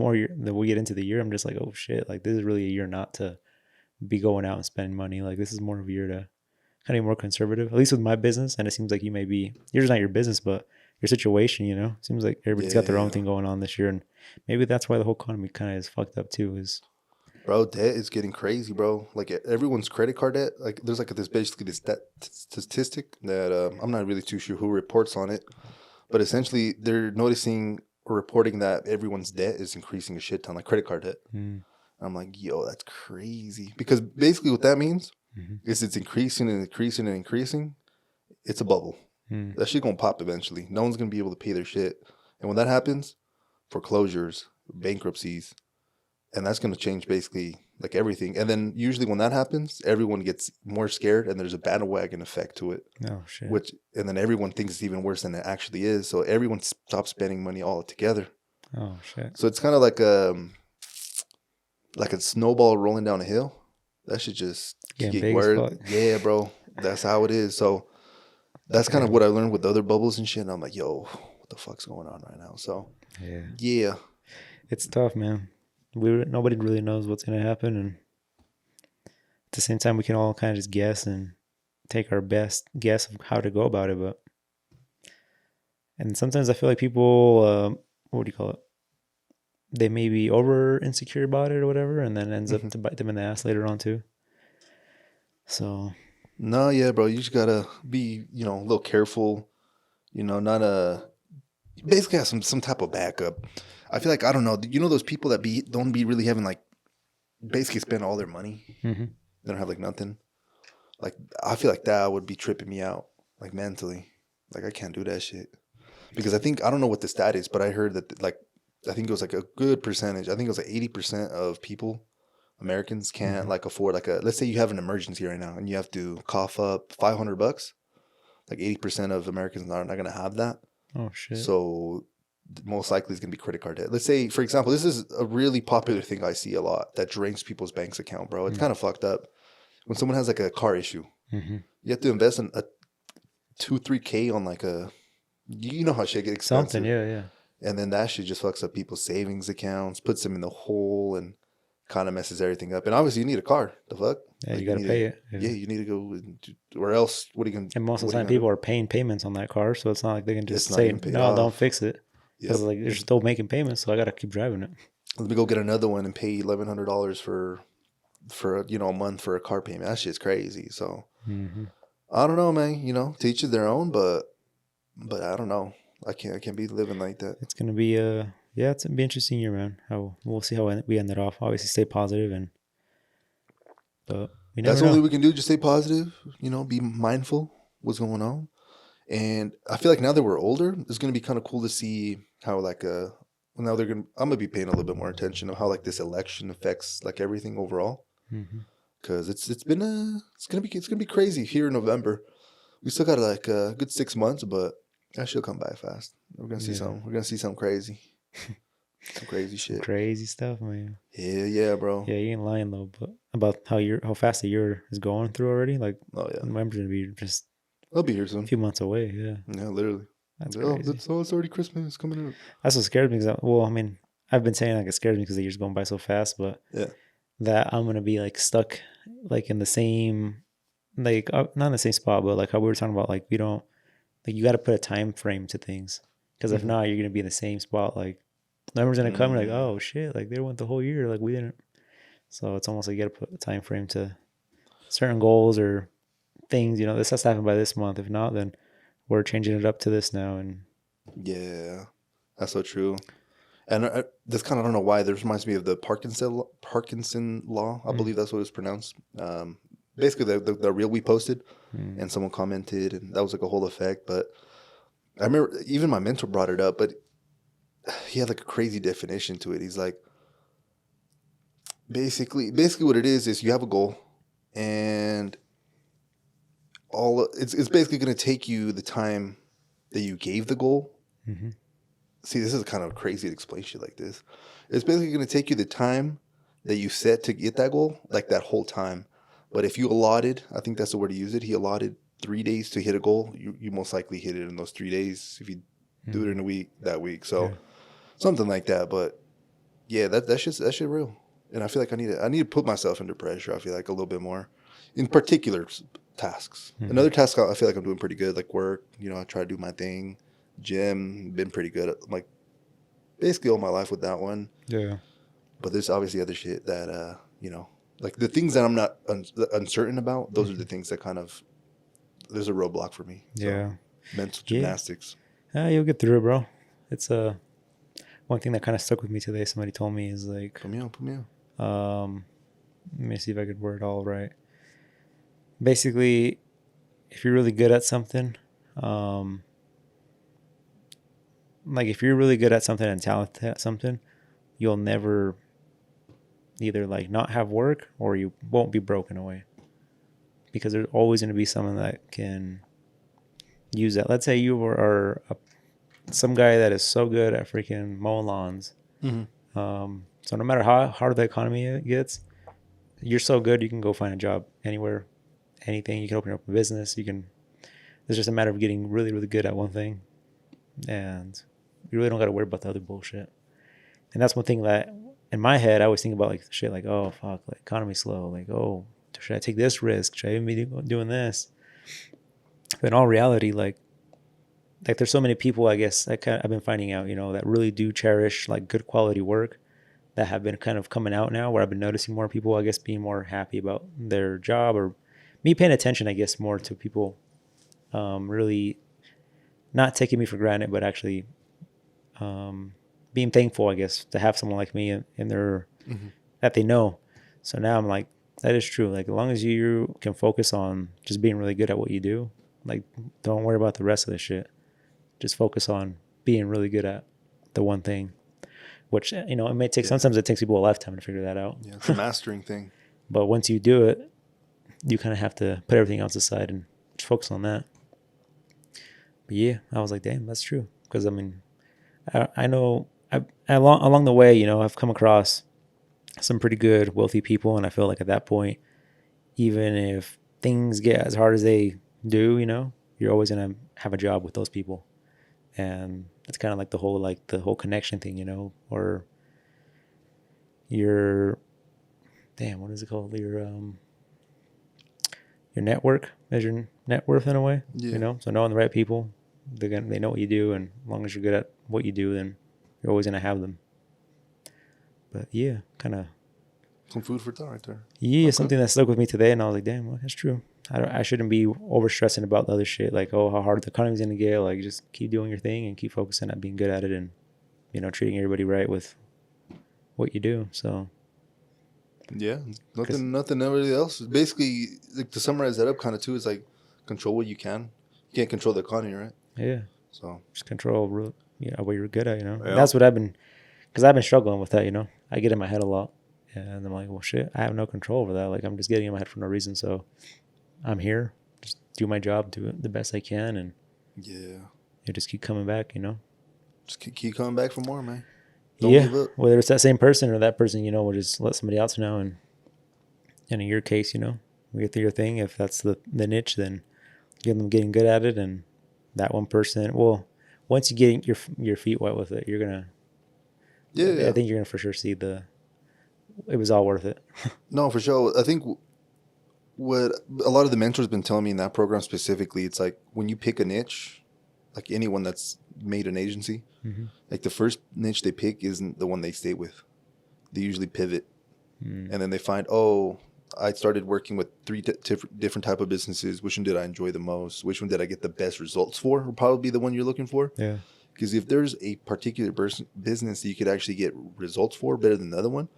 we get into the year, I'm just like, oh shit, like this is really a year not to be going out and spending money. Like this is more of a year to kind of be more conservative. At least with my business, and it seems like yours is not your business, but your situation. Seems like everybody's got their own Yeah. thing going on this year, and maybe that's why the whole economy kind of is fucked up too. Is Bro, debt is getting crazy, bro. Like everyone's credit card debt. Like there's like this basically this debt statistic that I'm not really too sure who reports on it, but essentially they're noticing or reporting that everyone's debt is increasing a shit ton, like credit card debt. mm, I'm like, yo, that's crazy. Because basically what that means mm-hmm, is it's increasing and increasing and increasing. It's a bubble. mm, That shit gonna pop eventually. No one's gonna be able to pay their shit. And when that happens, foreclosures, bankruptcies, and that's gonna change basically like everything. And then usually when that happens, everyone gets more scared and there's a bandwagon effect to it. oh shit, And then everyone thinks it's even worse than it actually is. So everyone stops spending money altogether. oh shit, So it's kind of like a snowball rolling down a hill. That should just getting get big as worse. fuck. Yeah, bro. That's how it is. So that's kind of Damn. what I learned with other bubbles and shit. And I'm like, yo, what the fuck's going on right now? So Yeah, yeah, it's tough, man. Nobody really knows what's gonna happen, and at the same time, we can all kind of just guess and take our best guess of how to go about it. And sometimes I feel like people, what do you call it? They may be over insecure about it or whatever, and then ends up hmm to bite them in the ass later on too. So no, yeah, bro. You just gotta be, a little careful. Not basically have some type of backup. I feel like I don't know. You know those people that don't be really having like basically spend all their money. mhm. They don't have like nothing. Like I feel like that would be tripping me out, like mentally. Like I can't do that shit because I don't know what the stat is, but I heard that like I think it was like a good percentage. I think it was like 80% of people, Americans, can't Mhm. like afford like a. Let's say you have an emergency right now and you have to cough up $500. Like 80% of Americans are not gonna have that. Oh shit. So most likely it's gonna be credit card debt. Let's say, for example, this is a really popular thing I see a lot that drains people's bank's account, bro. It's Mm. kind of fucked up. When someone has like a car issue, Mhm. you have to invest in a 2-3K on like a. You know how shit get Something, expensive, yeah, yeah. and then that shit just fucks up people's savings accounts, puts them in the hole, and kind of messes everything up. And obviously, you need a car. The fuck? Yeah, you Like got to need pay to. it. Yeah, Yeah. you need to go, or else what are you gonna? And most of the What are you time, gonna people do? are paying payments on that car, so it's not like they can It's just not say, even paid "No, don't off. fix it," Yep. because like they're still making payments, so I got to keep driving it. Let me go get another one and pay $1,100 for for a month for a car payment. That shit's crazy. So Mm-hmm. I don't know, man. To each their own, but I don't know. I can't be living like that. It's gonna be yeah, it's gonna be an interesting year, man. How we'll see how we end it off. Obviously, stay positive, but we That's never the only know. we can do. Just stay positive. Be mindful what's going on. And I feel like now that we're older, it's gonna be kind of cool to see how now I'm gonna be paying a little bit more attention of how like this election affects like everything overall. Mm-hmm. Because it's gonna be crazy here in November. We still got like a good 6 months, but that should come by fast. Yeah, We're gonna see some crazy, some crazy some shit. crazy stuff, man. Yeah, yeah, bro. Yeah, you ain't lying though. But about how fast the year is going through already. Like Oh yeah, November's gonna be just I'll be here a soon. few months away. Yeah, Yeah, literally. that's Oh, crazy. it's already Christmas coming up. That's what scares me. Cause well, I mean, I've been saying like it scares me because the year's going by so fast, but Yeah. that I'm gonna be like stuck like in the same like not in the same spot, but like how we were talking about like we don't like you got to put a time frame to things because if Mm-hmm. not, you're gonna be in the same spot. Like numbers gonna come like Mm, oh shit, like they went the whole year like we didn't. So it's almost like you got to put a time frame to certain goals or things. This has to happen by this month. If not, then we're changing it up to this now. And yeah, that's so true. And this kind of I don't know why. This reminds me of the Parkinson law. I mm, believe that's what it's pronounced. Basically, the reel we posted, mm, and someone commented, and that was like a whole effect. But I remember even my mentor brought it up, but he had like a crazy definition to it. He's like, basically what it is you have a goal, and it's basically going to take you the time that you gave the goal. mm-hmm, See, this is kind of crazy to explain shit like this. It's basically going to take you the time that you set to get that goal, like that whole time. But if you allotted, I think that's the word to use it. He allotted 3 days to hit a goal. You most likely hit it in those 3 days. If you do it in mm, a week, that week. yeah, So something like that. But yeah, that shit real. And I feel like I need to put myself under pressure. I feel like a little bit more, in particular tasks. mm-hmm, Another task I feel like I'm doing pretty good, like work. I try to do my thing. Gym, been pretty good at like basically all my life with that one. yeah, But there's obviously other shit that like the things that I'm not uncertain about. Those are the mm-hmm, things that kind of there's a roadblock for me. So yeah, mental yeah. gymnastics. You'll get through it, bro. It's one thing that kind of stuck with me today. Somebody told me is like, Put me on. Put me on. um, let me see if I could word it all right. Basically, if you're really good at something, um, like if you're really good at something and talented at something, you'll never either like not have work or you won't be broken away because there's always going to be someone that can use that. Let's say you are some guy that is so good at freaking mowing lawns. Mm-hmm. So no matter how hard the economy gets, you're so good you can go find a job anywhere, anything. You can open up a business. You can. It's just a matter of getting really really good at one thing, and you really don't got to worry about the other bullshit. And that's one thing that in my head I always think about like shit like oh fuck like economy's slow like oh should I take this risk, should I even be doing this, but in all reality like there's so many people I guess I've been finding out that really do cherish like good quality work that have been kind of coming out now where I've been noticing more people I guess being more happy about their job or me paying attention I guess more to people really not taking me for granted but actually being thankful, I guess, to have someone like me in their Mm-hmm. that they know. So now I'm like, that is true. Like as long as you can focus on just being really good at what you do, like don't worry about the rest of the shit. Just focus on being really good at the one thing. Which it may take Yeah. sometimes it takes people a lifetime to figure that out. Yeah. It's a mastering thing. But once you do it, you kind of have to put everything else aside and just focus on that. But yeah, I was like, damn, that's true. Because I mean, I know along the way, I've come across some pretty good wealthy people, and I feel like at that point, even if things get as hard as they do, you're always gonna have a job with those people, and it's kind of like the whole connection thing, or your damn, what is it called? Your network is your net worth in a way, Yeah. So knowing the right people, they know what you do, and as long as you're good at what you do, then you're always gonna have them. But yeah, kind of Some food for thought right there. Yeah, Okay. something that stuck with me today, and I was like, damn, well, that's true. I shouldn't be over stressing about the other shit, like, oh, how hard the economy's gonna get. Like, just keep doing your thing and keep focusing on being good at it, and treating everybody right with what you do. So Yeah, 'cause- nothing really else. Basically, like, to summarize that up, kind of too, is like control what you can. You can't control the economy, right? yeah, So just control what you're good at. yeah, That's what I've been, because I've been struggling with that. I get in my head a lot, and I'm like, well, shit, I have no control over that. Like, I'm just getting in my head for no reason. So I'm here, just do my job, do it the best I can, and yeah. just keep coming back. Just keep coming back for more, man. Don't give up. Whether it's that same person or that person, will just let somebody else know. And in your case, we get through your thing. If that's the niche, then get them getting good at it. And that one person, well, once you get your feet wet with it, you're gonna. Yeah. I think you're gonna for sure see it was all worth it. No, for sure. I think what a lot of the mentors been telling me in that program specifically, it's like when you pick a niche, like anyone that's made an agency, like the first niche they pick isn't the one they stay with. They usually pivot, and then they find, oh, I started working with three different type of businesses. Which one did I enjoy the most? Which one did I get the best results for? Will probably be the one you're looking for. Yeah. Because if there's a particular business that you could actually get results for better than the other one,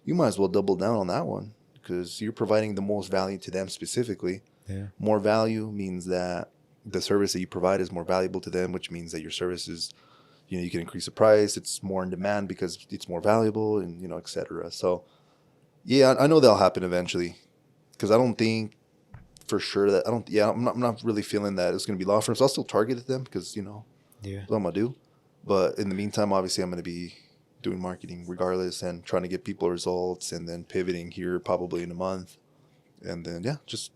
you might as well double down on that one because you're providing the most value to them specifically. Yeah. More value means that the service that you provide is more valuable to them, which means that your service is, you can increase the price. It's more in demand because it's more valuable, and et cetera. So, yeah, I know that'll happen eventually, because I don't think for sure that I'm not really feeling that it's going to be law firms. I'll still target them because Yeah. that's what I'm gonna do. But in the meantime, obviously, I'm going to be doing marketing regardless and trying to get people results, and then pivoting here probably in a month. And then just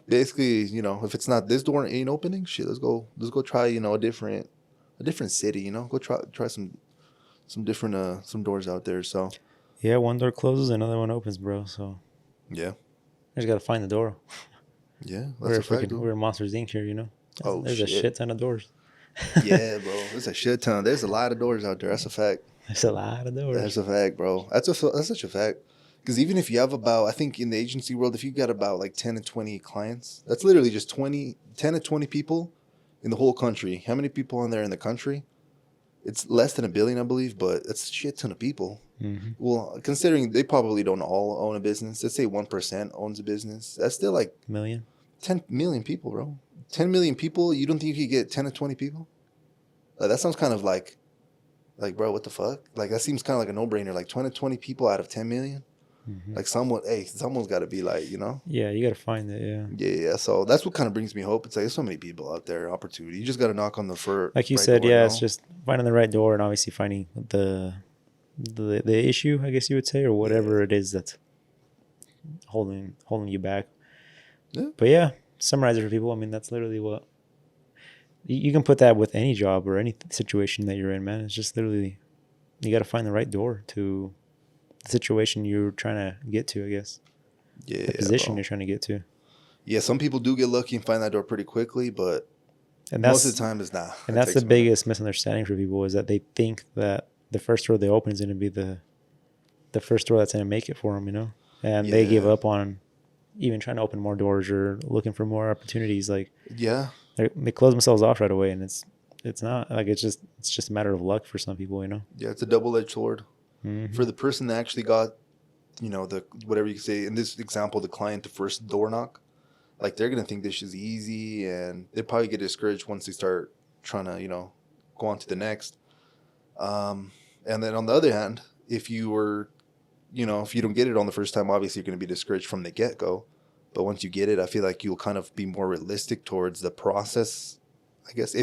basically, if it's not this door ain't opening, shit, let's go try, a different city, go try some different some doors out there. So Yeah, one door closes, another one opens, bro. So yeah, I just gotta find the door. yeah, We're that's a a fact, freaking dude. we're Monsters Inc. here, Oh There's a shit, shit ton of doors. yeah, bro, there's a shit ton. There's a lot of doors out there. That's a fact. There's a lot of doors. That's a fact, bro. That's such a fact. Because even if you have about, I think in the agency world, if you got about like 10 to 20 clients, that's literally just 10 to 20 people in the whole country. How many people are there in the country? It's less than 1 billion, I believe, but it's a shit ton of people. Mm-hmm. Well, considering they probably don't all own a business, let's say 1% owns a business. That's still like Million. 10 million people, bro. 10 million people. You don't think you could get 10 to 20 people? That sounds kind of like, bro, what the fuck? Like, that seems kind of like a no-brainer. Like 20 people out of 10 million. Mm-hmm. Like someone's got to be like, Yeah, you gotta find it. Yeah. Yeah. So that's what kind of brings me hope. It's like there's so many people out there, opportunity. You just got to knock on the Like you right said, door, yeah, it's just finding the right door and obviously finding the issue, I guess you would say, or whatever it is that's holding you back. Yeah. But yeah, summarize it for people. I mean, that's literally what you can put that with any job or any situation that you're in, man. It's just literally you got to find the right door to the situation you're trying to get to, I guess. Yeah. The position bro. you're trying to get to. Yeah, some people do get lucky and find that door pretty quickly, but And most of the time it's not. And that's the biggest misunderstanding for people is that they think that the first door they open is going to be the first door that's going to make it for them, and they give up on even trying to open more doors or looking for more opportunities. Like, yeah, they close themselves off right away, and it's not like it's just a matter of luck for some people, Yeah, it's a double-edged sword. Mm-hmm. For the person that actually got, the whatever you can say in this example, the client, the first door knock, like they're gonna think this is easy, and they probably get discouraged once they start trying to go on to the next. And then on the other hand, if you were, if you don't get it on the first time, obviously you're going to be discouraged from the get-go. But once you get it, I feel like you'll kind of be more realistic towards the process, I guess,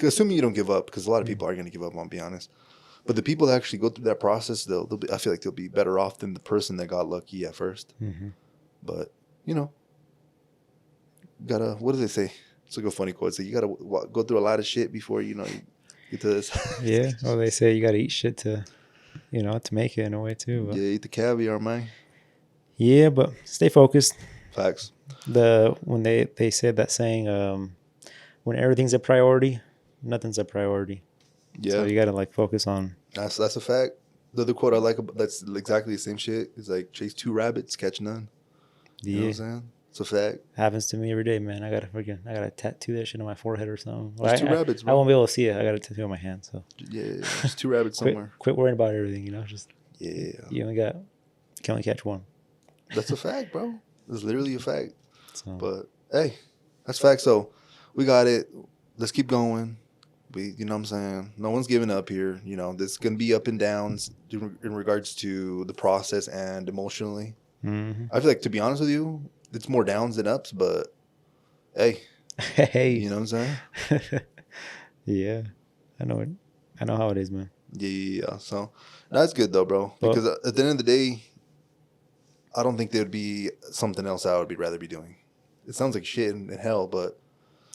assuming you don't give up, because a lot of people are going to give up, I'll be honest. But the people that actually go through that process, I feel like they'll be better off than the person that got lucky at first. Mm-hmm. But, what do they say? It's like a funny quote. It's like you got to go through a lot of shit before, you get to this. Yeah. Well, they say you got to eat shit to make it in a way too. But. Yeah, eat the caviar, man. Yeah, but stay focused. Facts. When they said that saying, when everything's a priority, nothing's a priority. Yeah. So you got to focus on. That's a fact. The other quote I like that's exactly the same shit is like chase two rabbits, catch none. You know what I'm Yeah, saying? It's a fact. happens to me every day, man. I gotta tattoo that shit on my forehead or something. Well, There's two rabbits, I bro. won't be able to see it. I got a tattoo on my hand, so Yeah, there's two rabbits somewhere. quit worrying about everything. You know, just Yeah, you only got you can only catch one. that's a fact, bro. It's literally a fact. So But hey, that's fact. So we got it. Let's keep going. We, you know what I'm saying? No one's giving up here. You know, there's going to be up and downs in regards to the process and emotionally. hmm I feel like, to be honest with you, it's more downs than ups, but hey, hey, you know what I'm saying? yeah, I know it. I know how it is, man. Yeah. So that's good, though, bro. But Because at the end of the day, I don't think there'd be something else I would be rather be doing. It sounds like shit in hell,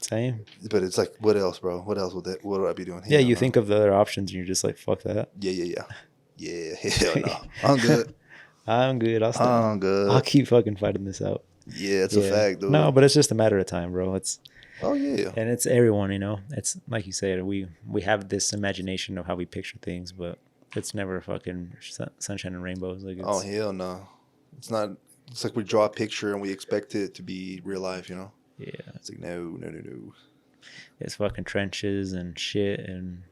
same. but it's like, what else, bro? What else what would I be doing? Yeah, Hell you no. think of the other options and you're just like, fuck that. Yeah. Yeah, hell no. I'm good. I'm good. I'm I'll good. keep fucking fighting this out. Yeah, it's a Yeah. fact, dude. No, but it's just a matter of time, bro. Oh yeah. And it's everyone, you know. It's like you said, we have this imagination of how we picture things, but it's never fucking sunshine and rainbows. Like Oh it's hell no. It's not. It's like we draw a picture and we expect it to be real life. You know. yeah, It's like no. it's fucking trenches and shit and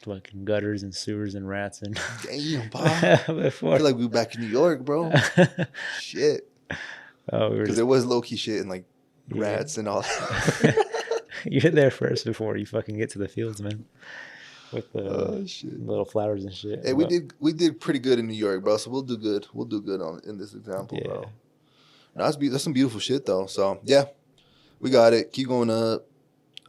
fucking gutters and sewers and rats and Damn, pa. I before. feel like we were back in New York, bro. Shit. Oh, we were Because just there was low key shit and like yeah. rats and all. You're there first before you fucking get to the fields, man, with the Oh shit. little flowers and shit. Hey, But we did pretty good in New York, bro. So we'll do good. We'll do good on in this example, yeah, bro. No, that's some beautiful shit though. So yeah, we got it. Keep going up.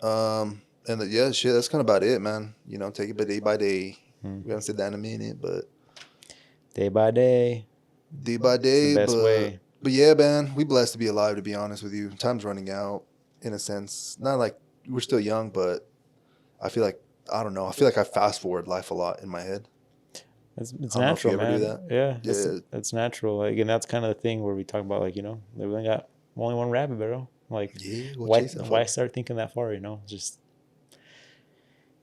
Yeah, shit. That's kind of about it, man. You know, take it by day. mm. We haven't said that in a minute, but Day by day, day by it's the day. best way. But yeah, man, we blessed to be alive. To be honest with you, time's running out. In a sense, not like we're still young, but I feel like I don't know. I feel like I fast forward life a lot in my head. It's I don't know if you natural, ever do man. that. Yeah, Yeah, it's natural. Like, and that's kind of the thing where we talk about, like, you know, we only got only one rabbit barrel. Like, yeah. Go chase that why fuck. start thinking that far? You know, just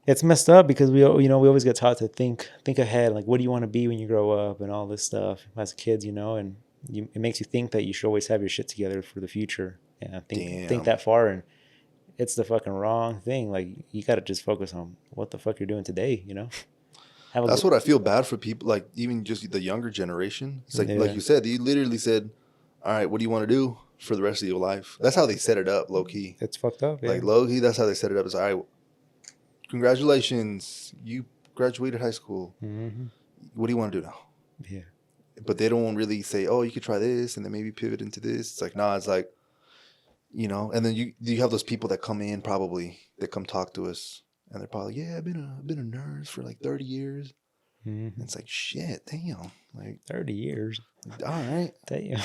it's messed up because you know we always get taught to think ahead. Like, what do you want to be when you grow up and all this stuff as kids, you know, and it makes you think that you should always have your shit together for the future. Yeah, think Damn. that far, and it's the fucking wrong thing. Like, you gotta just focus on what the fuck you're doing today. You know, have a That's what I feel bad for people, like even just the younger generation. It's like yeah. you said, you literally said, "All right, what do you want to do for the rest of your life?" That's how they set it up, low key. It's fucked up. Yeah. Like low key, that's how they set it up. It's all right. Congratulations, you graduated high school. Mm-hmm. What do you want to do now? Yeah. But they don't really say, "Oh, you could try this," and then maybe pivot into this. It's like, nah. It's like, you know. And then you have those people that come in probably that come talk to us, and they're probably, "Yeah, I've been a nurse for like 30 years." Mm-hmm. And it's like, shit, damn. Like, 30 years. all right. Damn.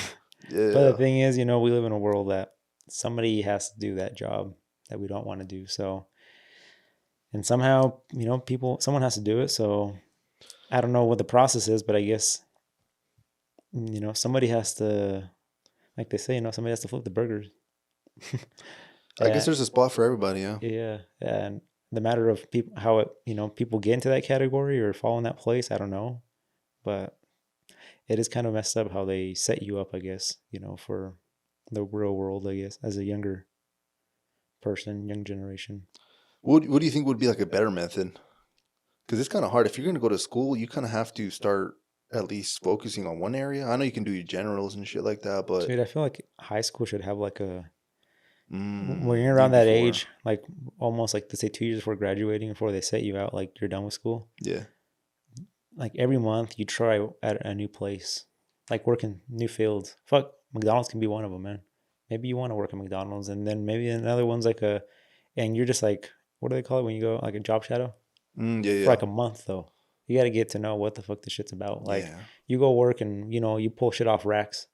Yeah. But the thing is, you know, we live in a world that somebody has to do that job that we don't want to do. So, and somehow, you know, someone has to do it. So I don't know what the process is, but I guess, you know, somebody has to, like they say, you know, somebody has to flip the burgers. I guess Yeah. there's a spot for everybody, yeah. Yeah. And the matter of people, how it, you know, people get into that category or fall in that place, I don't know. But it is kind of messed up how they set you up, I guess, you know, for the real world, I guess, as a younger person, young generation. What do you think would be like a better method? Because it's kind of hard. If you're going to go to school, you kind of have to start at least focusing on one area. I know you can do your generals and shit like that, but Dude, I feel like high school should have like a, when you're even around that before. age, like almost like to say 2 years before graduating, before they set you out, like you're done with school. Yeah. Like every month you try at a new place, like work in new fields. Fuck, McDonald's can be one of them, man. Maybe you want to work at McDonald's, and then maybe another one's like and you're just like, what do they call it when you go like a job shadow? Yeah. For like a month though. You got to get to know what the fuck this shit's about. Like Yeah. you go work and, you know, you pull shit off racks,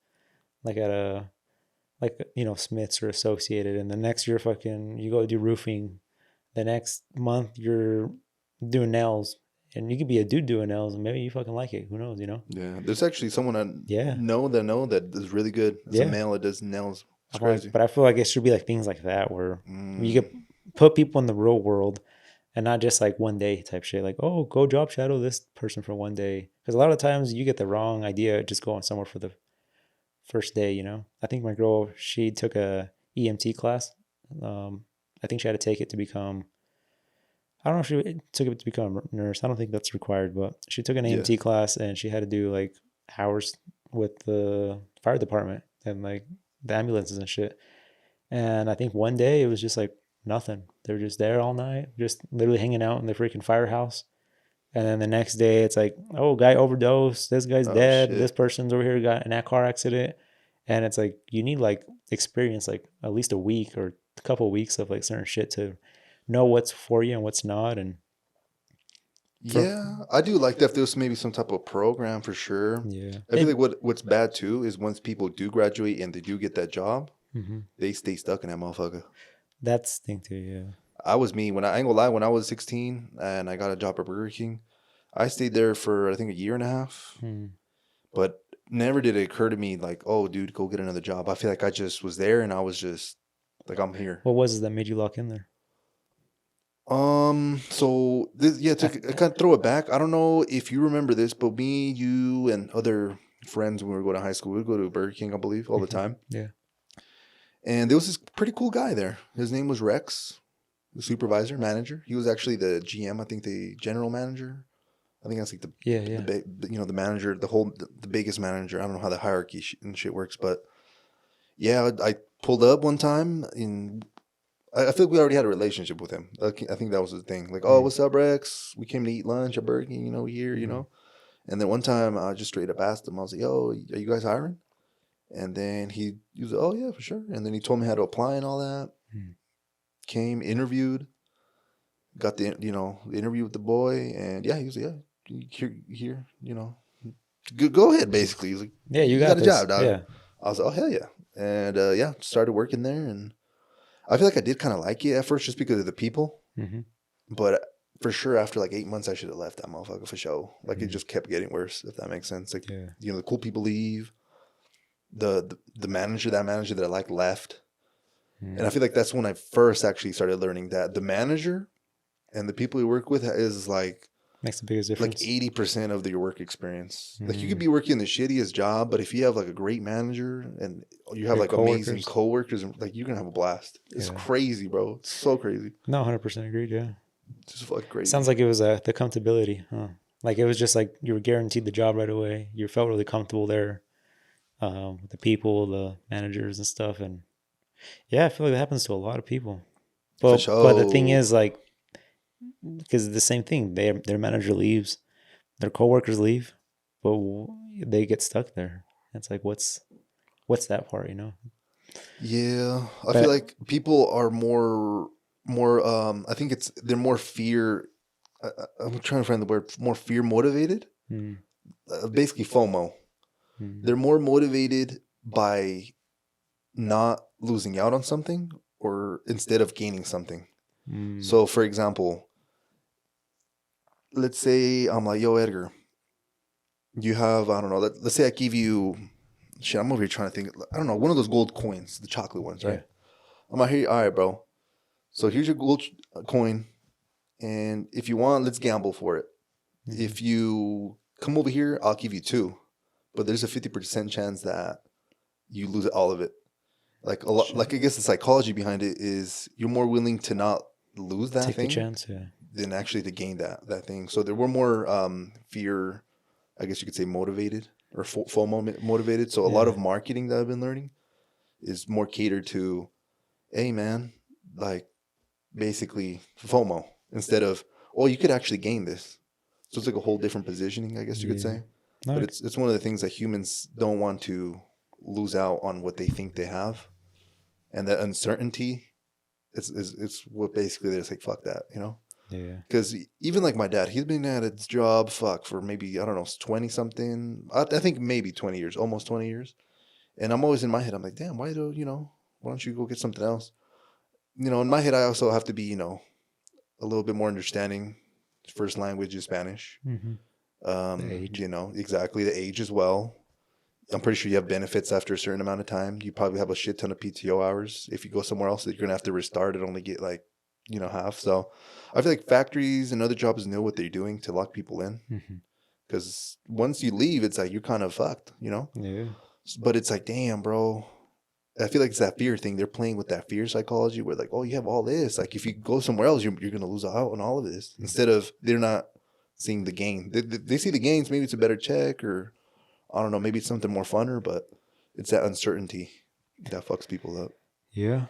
like at you know, Smiths or Associated, and the next year fucking you go do roofing. The next month you're doing nails, and you could be a dude doing nails, and maybe you fucking like it. Who knows? You know? Yeah. There's actually someone I Yeah. know that is really good. It's a male that does nails. It's crazy. But I feel like it should be like things like that where you Mm, could put people in the real world and not just like one day type shit. Like, oh, go job shadow this person for one day, because a lot of times you get the wrong idea just going somewhere for the first day. I think my girl, she took a EMT class. I think she had to take it to become. I don't know if she took it to become a nurse. I don't think that's required, but she took an Yeah. EMT class and she had to do like hours with the fire department and like the ambulances and shit. And I think one day it was just like nothing. They were just there all night, just literally hanging out in the freaking firehouse. And then the next day it's like, oh, guy overdosed. This guy's Oh dead. This shit. person's over here got in that car accident. And it's like you need like experience like at least a week or a couple of weeks of like certain shit to know what's for you and what's not. And for Yeah, I do like that if there's maybe some type of program for sure. yeah, I feel like what's bad too is once people do graduate and they do get that job, mm-hmm. they stay stuck in that motherfucker. That's the thing too. Yeah. I was me when I ain't gonna lie, when I was 16 and I got a job at Burger King, I stayed there for I think a year and a half, Hmm. but never did it occur to me like, oh, dude, go get another job. I feel like I just was there and I was just like, I'm here. What was it that made you lock in there? So this, yeah, to kind of throw it back, I don't know if you remember this, but me, you, and other friends when we were going to high school, we would go to Burger King, I believe, all the time. Yeah. And there was this pretty cool guy there. His name was Rex, the supervisor, manager. He was actually the GM, I think the general manager. I think that's like Yeah. Yeah. the manager, the biggest manager. I don't know how the hierarchy and shit works, but yeah, I pulled up one time and I feel like we already had a relationship with him. I think that was the thing. Like, oh, what's up, Rex? We came to eat lunch at Burger King, here, And then one time I just straight up asked him, I was like, yo, are you guys hiring? And then he was like, oh, yeah, for sure. And then he told me how to apply and all that. Mm. Came, interviewed, got the interview with the boy. And yeah, he was like, yeah, here, go ahead, basically. He's like, Yeah, you you got got a this. job, dog. Yeah. I was like, oh, hell yeah. And yeah, started working there. And I feel like I did kind of like it at first just because of the people. Mm-hmm. But for sure, after like 8 months, I should have left that motherfucker for sure. Like it Mm. just kept getting worse, if that makes sense. Like, Yeah. the cool people leave. The manager that I like left. And I feel like that's when I first actually started learning that the manager and the people you work with is like Makes the biggest difference. 80% of your work experience. Like you Mm. could be working the shittiest job, but if you have like a great manager and you have Your like amazing coworkers. coworkers, like you're gonna have a blast. It's Yeah. crazy, bro. It's so crazy. No, 100% agreed. Yeah. It's just fucking crazy. Sounds like it was the comfortability, huh? Like it was just like you were guaranteed the job right away. You felt really comfortable there, with the people, the managers and stuff. And yeah, I feel like that happens to a lot of people. For But the thing sure. is, like, because it's the same thing. Their manager leaves, their coworkers leave, but they get stuck there. It's like, what's that part, Yeah, I But feel like people are more I think they're more fear I'm trying to find the word, more fear motivated. mm, Basically FOMO. mm, They're more motivated by not losing out on something or instead of gaining something. mm, So for example, let's say I'm like, yo, Edgar, you have, I don't know, let's say I give you, shit, I'm over here trying to think, I don't know, one of those gold coins, the chocolate ones, right? yeah, I'm like, here, all right, bro. So here's your gold coin. And if you want, let's gamble for it. mhm, If you come over here, I'll give you two. But there's a 50% chance that you lose all of it. Like a lot, Shit. like I guess the psychology behind it is you're more willing to not lose that Take the thing chance. Yeah. than actually to gain that thing. So there were more fear, I guess you could say, motivated or FOMO motivated. So a lot Yeah. of marketing that I've been learning is more catered to, hey man, like basically FOMO instead of, oh, you could actually gain this. So it's like a whole different positioning, I guess you could Yeah. say. No, But it's one of the things that humans don't want to lose out on what they think they have, and that uncertainty. It's what basically they're just like, fuck that, yeah. Because even like my dad, he's been at his job for maybe, I don't know, 20 something. I think maybe 20 years, almost 20 years. And I'm always in my head, I'm like, damn, why don't you go get something else? In my head, I also have to be, a little bit more understanding. First language is Spanish. Mm-hmm. The age. Exactly the age as well. I'm pretty sure you have benefits after a certain amount of time. You probably have a shit ton of PTO hours. If you go somewhere else, you're gonna have to restart and only get like have. So I feel like factories and other jobs know what they're doing to lock people in. Hmm. Because once you leave, it's like you're kind of fucked, Yeah. But it's like, damn, bro. I feel like it's that fear thing. They're playing with that fear psychology where, like, oh, you have all this. Like, if you go somewhere else, you're going to lose out on all of this. Instead of they're not seeing the gain. They see the gains. Maybe it's a better check, or I don't know. Maybe it's something more funner, but it's that uncertainty that fucks people up. Yeah.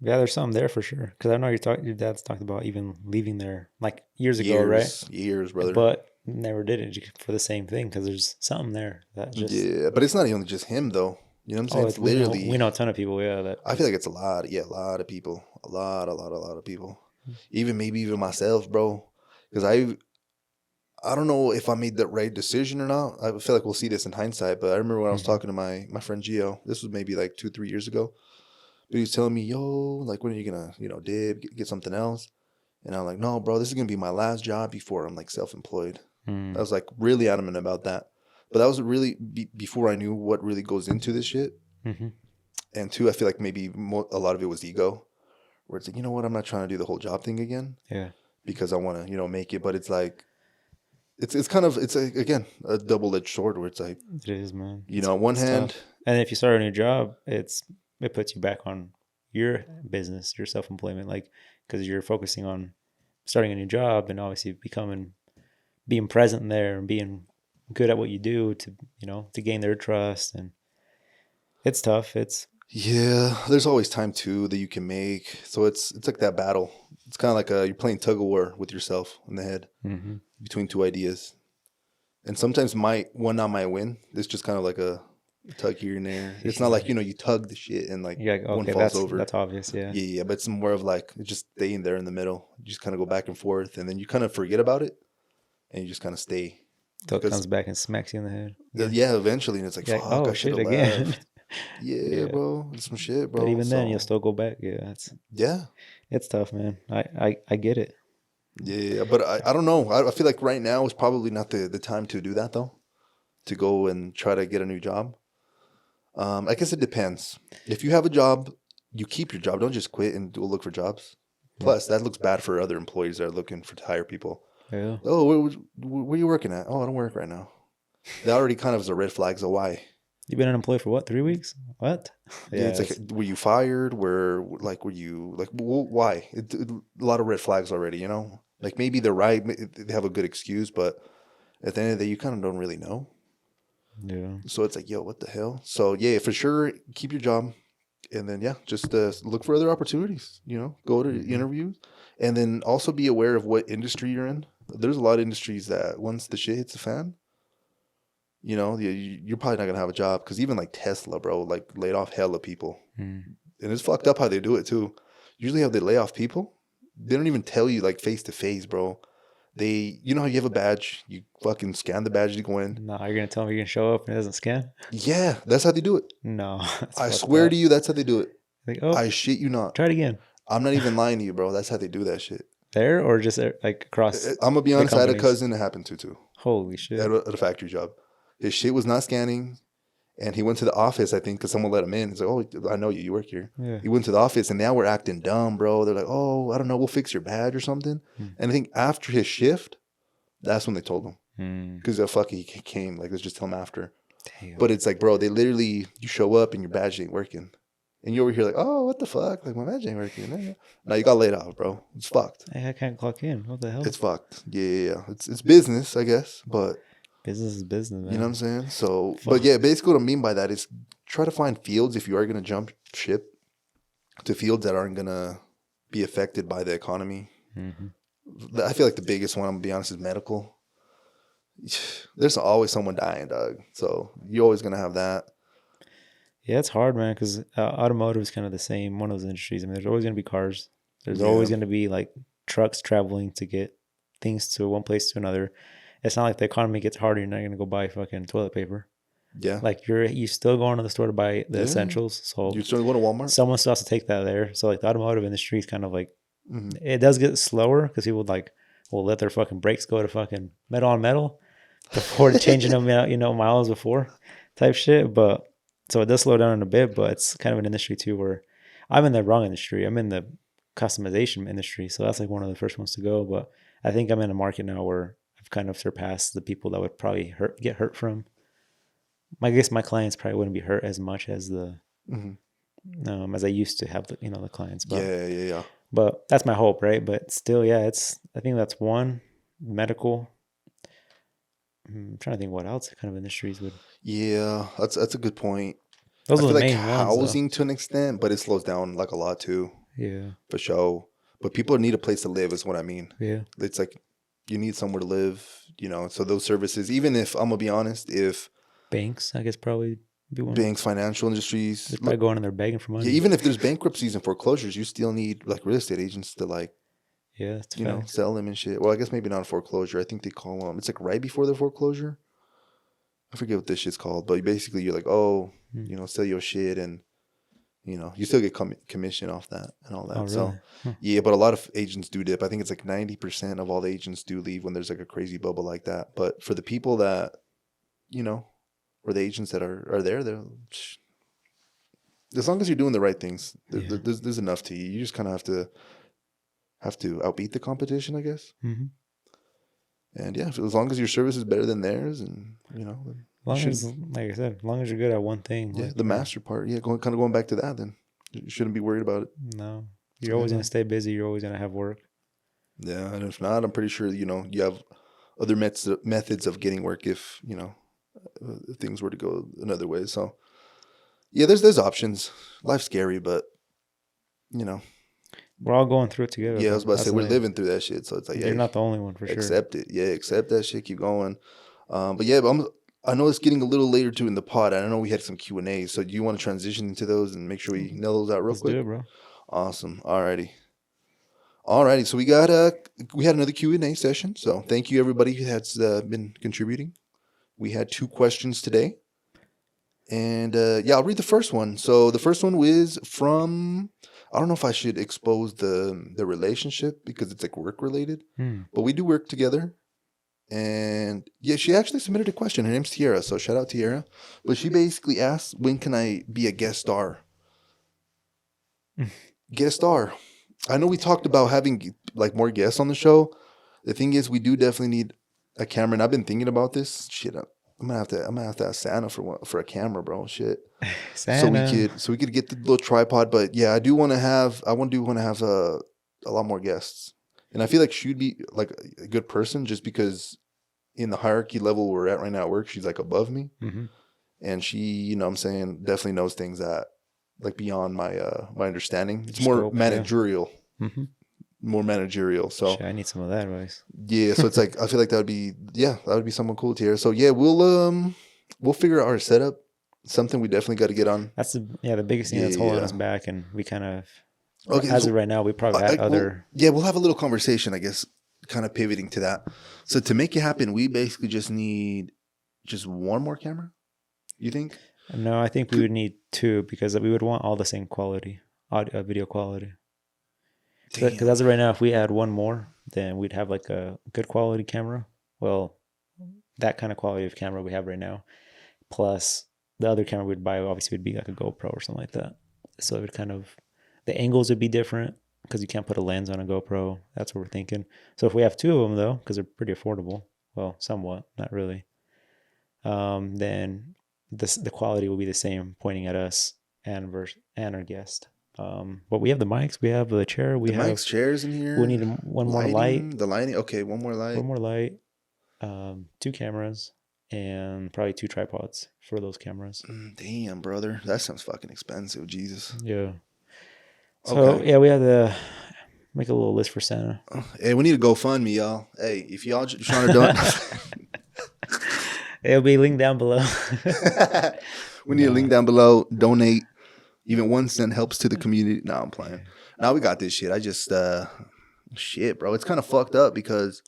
Yeah, there's something there for sure. Because I know your dad's talked about even leaving there like years ago, right? Years, brother. But never did it for the same thing because there's something there that just. Yeah, but it's not only just him, though. You know what I'm saying? Oh, It's we literally. know a ton of people. Yeah, that. I feel like it's a lot. Yeah, a lot of people. A lot of people. Even myself, bro. Because I don't know if I made the right decision or not. I feel like we'll see this in hindsight. But I remember when I was Mhm. talking to my friend Gio. This was maybe like 2-3 years ago. But he was telling me, yo, like, when are you gonna, dip, get something else? And I'm like, no, bro, this is gonna be my last job before I'm like self-employed. I was like really adamant about that. But that was really before I knew what really goes into this shit. Mm-hmm. And two, I feel like maybe a lot of it was ego, where it's like, you know what, I'm not trying to do the whole job thing again Yeah. because I want to, make it. But it's like, it's kind of, it's like, again, a double-edged sword where it's like, It is, man. on one It's hand, tough. And if you start a new job, it puts you back on your business, your self employment, like because you're focusing on starting a new job and obviously being present there and being good at what you do to gain their trust. And it's tough. It's yeah, there's always time too that you can make. So it's like that battle. It's kind of like you're playing tug of war with yourself in the head mm-hmm. between two ideas. And sometimes one not might win. It's just kind of like a tug here and there. It's not like, you tug the shit and like You're like, one okay, falls over. that's obvious, yeah. Yeah, but it's more of like just staying there in the middle. You just kind of go back and forth, and then you kind of forget about it, and you just kind of stay. Till it Because comes back and smacks you in the head. yeah, eventually, and it's like, You're like, fuck, oh I should shit, have again. left. Yeah, Yeah. bro, it's some shit, But bro. even then, you'll So still go back. Yeah, yeah, it's tough, man. I get it. yeah, but I don't know. I feel like right now is probably not the time to do that though. To go and try to get a new job. I guess it depends. If you have a job, you keep your job. Don't just quit and go look for jobs. Plus, that looks bad for other employees that are looking to hire people. Yeah. Oh, where are you working at? Oh, I don't work right now. That already kind of is a red flag. So why? You've been unemployed for what? 3 weeks? What? Yeah, it's like, were you fired? Were you like, why? A lot of red flags already. Like maybe they're right. They have a good excuse, but at the end of the day, you kind of don't really know. Yeah. So it's like, yo, what the hell? So yeah, for sure, keep your job, and then just look for other opportunities. Go to interviews, and then also be aware of what industry you're in. There's a lot of industries that once the shit hits the fan, you're probably not gonna have a job because even like Tesla, bro, like laid off hella people, and it's fucked up how they do it too. Usually, how they lay off people, they don't even tell you like face to face, bro. How you have a badge, you fucking scan the badge to go in. No, you're gonna tell me you're gonna show up and it doesn't scan? Yeah, that's how they do it. No, I swear to you, that's how they do it. Like, oh, I shit you not. try it again. I'm not even lying to you, bro. That's how they do that shit. There or just like across? I'm gonna be honest. I had a companies? cousin that happened to too Holy shit! at a factory job. His shit was not scanning, and he went to the office. I think because someone let him in. He's like, "Oh, I know you. You work here." Yeah. He went to the office, and now we're acting dumb, bro. They're like, "Oh, I don't know. We'll fix your badge or something." And I think after his shift, that's when they told him because fuck, he came. Like, let's just tell him after. Damn. But it's like, bro, they literally, you show up and your badge ain't working. And you're over here like, oh, what the fuck? Like, my badge ain't working. No, you got laid off, bro. It's fucked. Hey, I can't clock in. What the hell? It's fucked. Yeah. It's business, I guess. But Business is business, man. you know what I'm saying? So, but yeah, basically what I mean by that is try to find fields if you are going to jump ship to fields that aren't going to be affected by the economy. I feel like the biggest one, I'm going to be honest, is medical. There's always someone dying, dog. So you're always going to have that. Yeah, it's hard, man, because automotive is kind of the same, one of those industries. I mean, there's always going to be cars. There's always going to be like trucks traveling to get things to one place to another. It's not like the economy gets harder. You're not going to go buy fucking toilet paper. Yeah. Like you still going to the store to buy the essentials. So you're still going to Walmart. Someone still has to take that there. So like the automotive industry is kind of like, it does get slower because people will let their fucking brakes go to fucking metal on metal before changing them out, miles before type shit. But so it does slow down in a bit, but it's kind of an industry too where I'm in the wrong industry. I'm in the customization industry. So that's like one of the first ones to go. But I think I'm in a market now where I've kind of surpassed the people that would probably get hurt from. I guess my clients probably wouldn't be hurt as much as the Hmm. as I used to have the the clients. Yeah, yeah, yeah. But that's my hope, right? But still, yeah, it's I think that's one medical. I'm trying to think what else kind of industries would. Yeah, that's a good point. I Those are feel the like main ones, though. housing to an extent, but it slows down like a lot too, Yeah, for sure. But people need a place to live, is what I mean. yeah. It's like you need somewhere to live, you know. So those services, even if I'm gonna be honest, if Banks, I guess, probably be one. banks, financial industries, They're probably going in there begging for yeah, money. even if there's bankruptcies and foreclosures, you still need like real estate agents to like, Yeah, that's a you know, fact. sell them and shit. Well, I guess maybe not a foreclosure. I think they call them. It's like right before the foreclosure. I forget what this shit's called, but basically you're like, oh, Hmm. you know, sell your shit and you know, you still get commission off that and all Oh, that. So, really? Huh. yeah, but a lot of agents do dip. I think it's like 90% of all the agents do leave when there's like a crazy bubble like that. But for the people that, you know, or the agents that are there, they're, as long as you're doing the right things, Yeah. there's enough to you. You just kind of have to outbeat the competition, I guess. Mm-hmm. And yeah, as long as your service is better than theirs, and you know, then As you long as, should. like I said, as long as you're good at one thing, Yeah, like the master part. Yeah, going back to that, then you shouldn't be worried about it. no, you're You always gonna know. stay busy. You're always gonna have work. Yeah, and if not, I'm pretty sure you know you have other methods of getting work if you know if things were to go another way. So yeah, there's options. Life's scary, but you know, We're all going through it together, yeah, I though. was about to say That's the we're thing. living through that shit. So it's like, You're hey, not the only one for sure. accept it. Yeah, accept that shit. Keep going. But yeah, I know it's getting a little later too in the pod. I know we had some Q&A. So do you want to transition into those and make sure we nail those out real Let's do quick? it, bro. Awesome. Alrighty. So we had another Q&A session. So thank you everybody who has been contributing. We had 2 questions today. And yeah, I'll read the first one. So the first one was from, I don't know if I should expose the relationship because it's like work related, Hmm. but we do work together. And yeah, she actually submitted a question. Her name's Tiara, so shout out Tiara. But she basically asked, when can I be a guest star? Guest star. I know we talked about having like more guests on the show. The thing is, we do definitely need a camera, and I've been thinking about this. Shit, I'm gonna have to ask Santa for a camera, bro. Shit, Santa. so we could get the little tripod. But yeah, I want to have a lot more guests, and I feel like she'd be like a good person just because in the hierarchy level we're at right now at work, she's like above me, Mm-hmm. and she, you know, what I'm saying, definitely knows things that like beyond my understanding. It's more Scope, yeah. managerial, Mm-hmm. So So I need some of that advice. yeah, so it's like I feel like that would be someone cool to hear. So yeah, we'll figure out our setup. Something we definitely got to get on. That's the biggest thing Yeah, that's holding yeah. us back, and we kind of Okay, as so of right now we probably got other. we'll have a little conversation, I guess, kind of pivoting to that. So to make it happen, we basically just need just one more camera. You think? No, I think we would need 2 because we would want all the same quality, audio, video quality. Because Damn. as of right now, if we add one more, then we'd have like a good quality camera. Well, that kind of quality of camera we have right now, plus the other camera we'd buy obviously would be like a GoPro or something like that. So it would kind of the angles would be different because you can't put a lens on a GoPro. That's what we're thinking. So if we have 2 of them though, because they're pretty affordable, well, somewhat, not really, then the quality will be the same pointing at us and our guest. But we have the mics, we have the chair, The mics, chairs in here. we need one more light, The lighting. Okay, one more light. 2 cameras, and probably 2 tripods for those cameras. Damn, brother, that sounds fucking expensive. Jesus. Yeah. So Okay. yeah, we have to make a little list for Santa. Hey, we need to GoFundMe, y'all. Hey, if y'all trying to donate, It'll be linked down below. we need a link down below. Donate. Even 1 cent helps to the community. No, I'm playing. Now we got this shit. I just shit, bro. It's kind of fucked up because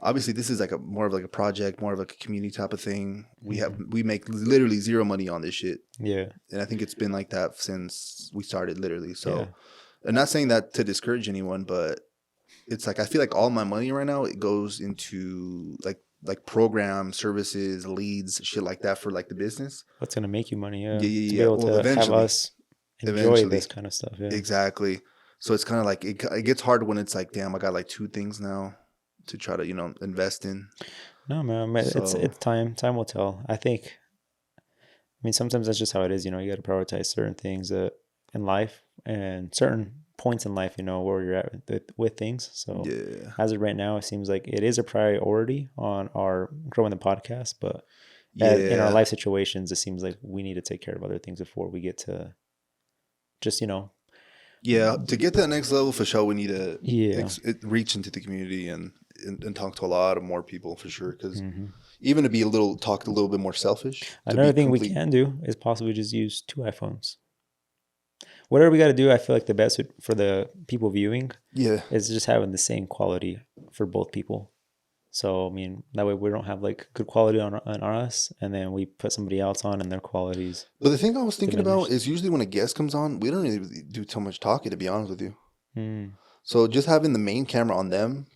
obviously this is like more of like a project, more of like a community type of thing. We make literally zero money on this shit. Yeah. And I think it's been like that since we started, literally. So Yeah. I'm not saying that to discourage anyone, but it's like I feel like all my money right now, it goes into like program services, leads, shit like that for like the business. What's gonna make you money? Yeah. Yeah, yeah, To be yeah. able Well, to have eventually. us enjoy this kind of stuff. Yeah. Exactly. So it's kind of like it gets hard when it's like, damn, I got like two things now to try to invest in. No, man, So it's time. Time will tell. I think. I mean, sometimes that's just how it is. You know, you got to prioritize certain things in life and certain points in life. You know where you're at with things. So yeah, as of right now, it seems like it is a priority on our growing the podcast, but in our yeah, life situations, it seems like we need to take care of other things before we get to just yeah. To get to that next level for sure, we need to yeah. reach into the community and talk to a lot of more people for sure. Because Hmm. even to be talk a little bit more selfish, to Another be thing we complete. can do is possibly just use two iPhones. Whatever we got to do, I feel like the best for the people viewing Yeah, is just having the same quality for both people. So I mean, that way we don't have like good quality on us, and then we put somebody else on, and their quality's but the thing I was thinking about diminished. is usually when a guest comes on, we don't really do too much talking, to be honest with you. Mm, So just having the main camera on them,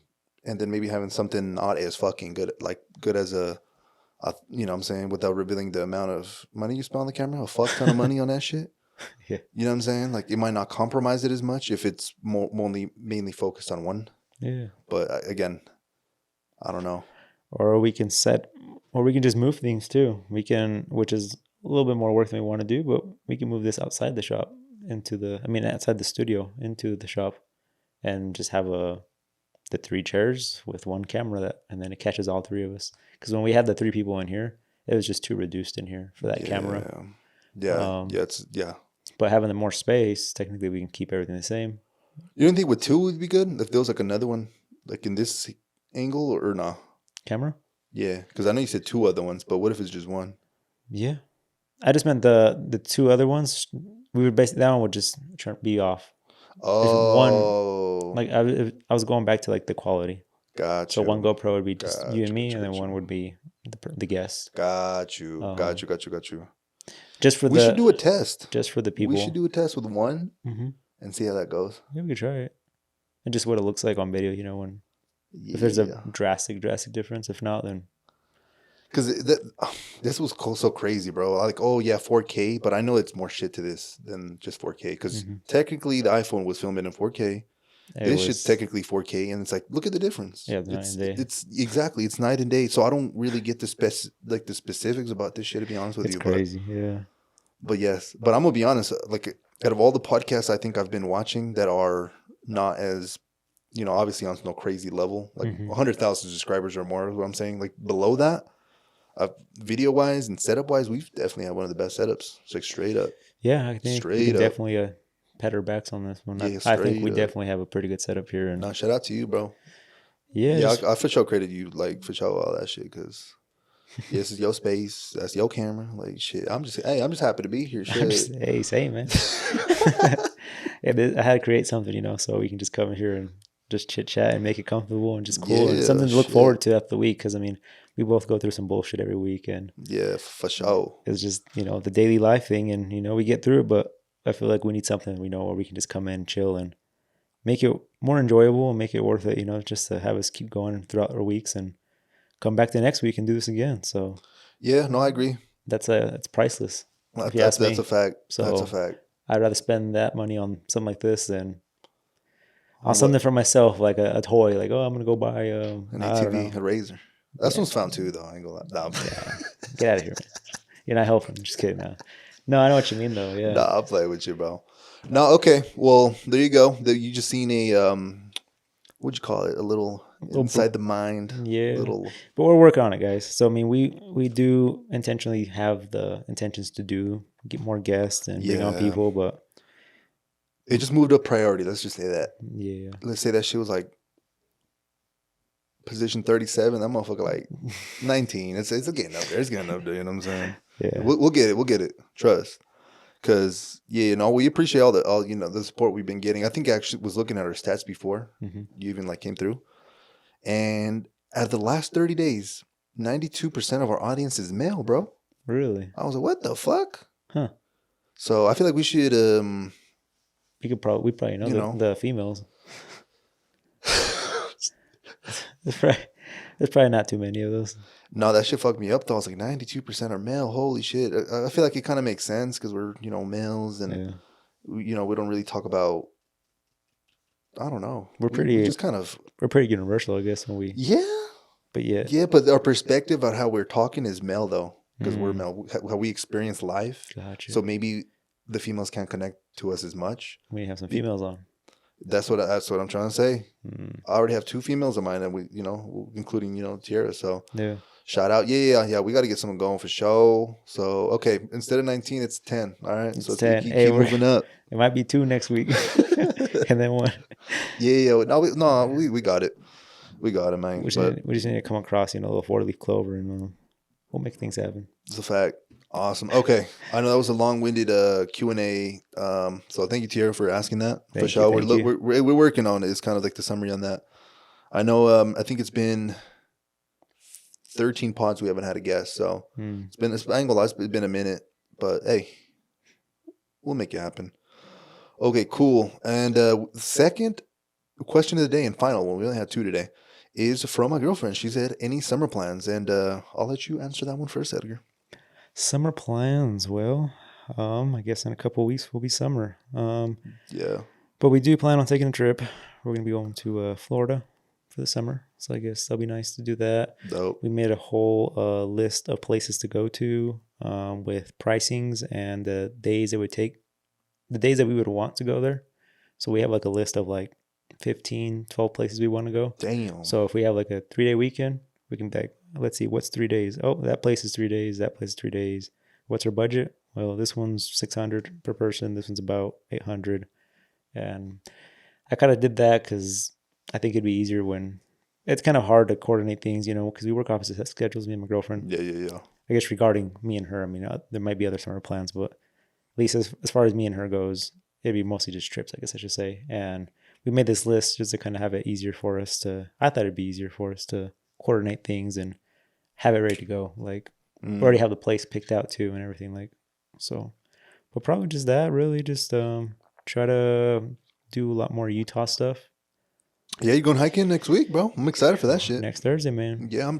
and then maybe having something not as fucking good, like good as what I'm saying, without revealing the amount of money you spend on the camera, a fuck ton of money on that shit. yeah, You know what I'm saying? Like it might not compromise it as much if it's mainly focused on one. yeah. But again, I don't know. Or we can set, or we can just move things too. We can, which is a little bit more work than we want to do, but we can move this outside the shop I mean, outside the studio into the shop, and just have the three chairs with one camera and then it catches all three of us. Because when we had the three people in here, it was just too reduced in here for that camera. Yeah, yeah, Um, yeah. It's yeah. but having the more space, technically we can keep everything the same. You don't think with two would be good if there was like another one, like in this angle or no? Camera? Yeah, because I know you said two other ones, but what if it's just one? Yeah. I just meant the two other ones. We would basically that one would just be off. If one Oh, like I was going back to like the quality. got So one you, GoPro would be just you got and you, me, got you, and then got one you, would be the guest. got you, got Um, you, got you, got you. just for We should do a test. the We should people. do a test with one Hmm. and see how that goes. Yeah, we could try it. And just what it looks like on video. You know, when if there's a Yeah, drastic difference. If not, then because this was so crazy, bro. Like, oh yeah, 4K, but I know it's more shit to this than just 4K. Because hmm technically, the iPhone was filming in 4K. it This shit's was technically 4K, and it's like, look at the difference. yeah the night and day. It's exactly it's night and day. So I don't really get the specifics about this shit, to be honest with It's you. crazy. Yeah. But yes, but I'm gonna be honest. Like out of all the podcasts I think I've been watching that are not as obviously on no crazy level, like Hmm. 100,000 subscribers or more is what I'm saying. Like below that, video wise and setup wise, we've definitely had one of the best setups. It's like straight up, Yeah, I think we straight can up, definitely pat our backs on this one. yeah, I think we straight up. definitely have a pretty good setup here, and Nah, shout out to you, bro. yeah, Yeah, just I for sure credit you, like for sure all that shit, because yeah, this is your space, that's your camera, like shit. I'm just happy to be here. I'm Shit. just hey, same man. I had to create something, so we can just come here and just chit chat and make it comfortable and just cool and Yeah, something to look shit. forward to after the week. Because I mean, we both go through some bullshit every week, and Yeah, for sure. it's just the daily life thing, and we get through it. But I feel like we need something where we can just come in, chill, and make it more enjoyable and make it worth it. Just to have us keep going throughout our weeks and come back the next week and do this again. So Yeah, no, I agree. it's priceless, if you That's ask that's a me. fact. That's a So fact. I'd rather spend that money on something like this than on On what? something for myself, like a toy. Like, oh, I'm gonna go buy. An I don't ATV, know. a razor. That Yeah, one's found too, though. I ain't gonna lie. Nah, yeah. Get out of here, man. You're not helping. Just kidding. No, I know what you mean though. nah, Yeah. I'll play with you, bro. No, okay. Well, there you go. You just seen a what'd you call it? A little Little inside the mind. yeah, Little. but we're working on it, guys. So I mean, we do intentionally have the intentions to get more guests and bring on Yeah. people, but It just moved up priority. Let's just say that. yeah, Let's say that shit was like position 37. That motherfucker like 19. It's getting up there. It's getting up there. You know what I'm saying? yeah. We'll get it. We'll get it. Trust. Cause yeah, we appreciate all the support we've been getting. I think I actually was looking at our stats before Hmm. you even like came through, and out of the last 30 days, 92% of our audience is male, bro. Really? I was like, what the fuck? Huh? So I feel like we should We probably know you know the females. There's probably not too many of those. no, that shit fucked me up though. I was like 92% are male. Holy shit. I feel like it kind of makes sense because we're males and Yeah. we don't really talk about I don't know. We're We pretty just kind of, we're pretty universal, I guess, when we. yeah, But yeah. yeah. But our perspective on how we're talking is male though, because we're Mm, male. How we experience life. gotcha. So maybe the females can't connect to us as much. We have some Be- females on. that's what I'm trying to say. Mm, I already have two females of mine, and we, including Tierra. So yeah. shout out, yeah. We got to get someone going for show. So okay, instead of 19, it's 10. All right, so It's 10. Hey, keep moving up. it might be 2 next week. And then one. Yeah. No, we got it. We got it, man. But We just need to come across, a little 4-leaf clover, and we'll make things happen. it's a fact. Awesome. Okay, I know that was a long-winded Q&A. So thank you, Tierra, for asking that. For Thank you. sure, Thank you. we're working on it. It's kind of like the summary on that. I know. I think it's been 13 pods we haven't had a guest, so Mm. I ain't gonna lie, it's been a minute, but hey, we'll make it happen. Okay, cool. And second question of the day and final one, we only had two today, is from my girlfriend. She said, any summer plans? And I'll let you answer that one first, Edgar. Summer plans. Well, I guess in a couple of weeks will be summer. Yeah. But we do plan on taking a trip. We're gonna be going to Florida for the summer, so I guess that'll be nice to do that. Dope. We made a whole list of places to go to, with pricings and the days it would take, the days that we would want to go there. So we have like a list of like 15, 12 places we want to go. Damn. So if we have like a 3-day weekend, we can be like, let's see, what's 3 days? Oh, that place is 3 days. That place is 3 days. What's our budget? Well, this one's 600 per person. This one's about 800. And I kind of did that because I think it'd be easier when it's kind of hard to coordinate things, because we work opposite schedules, me and my girlfriend. Yeah. I guess regarding me and her, I mean, there might be other summer plans, but at least as far as me and her goes, it'd be mostly just trips, I guess I should say. And we made this list just to kind of have it easier for us I thought it'd be easier for us to coordinate things and have it ready to go. Like, we already have the place picked out too and everything, like, so. But probably just that, really, just try to do a lot more Utah stuff. Yeah, you going hiking next week, bro? I'm excited for that shit. Next Thursday, man. Yeah,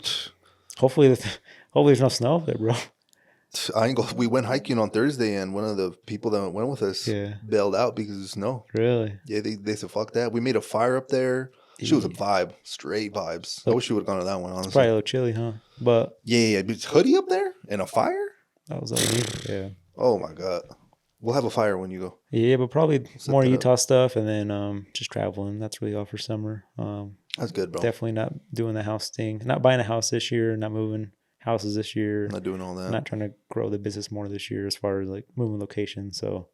Hopefully there's no snow up there, bro. We went hiking on Thursday, and one of the people that went with us bailed out because of snow. Really? Yeah, they said fuck that. We made a fire up there. She was a vibe, straight vibes. I wish you would have gone to that one, honestly. It's probably a little chilly, huh? But yeah, but hoodie up there and a fire. That was all we needed. Yeah. Oh my god, we'll have a fire when you go. Yeah, but probably more Utah stuff, and then just traveling. That's really all for summer. That's good, bro. Definitely not doing the house thing. Not buying a house this year. Not moving houses this year. Not doing all that. Not trying to grow the business more this year as far as like moving location. So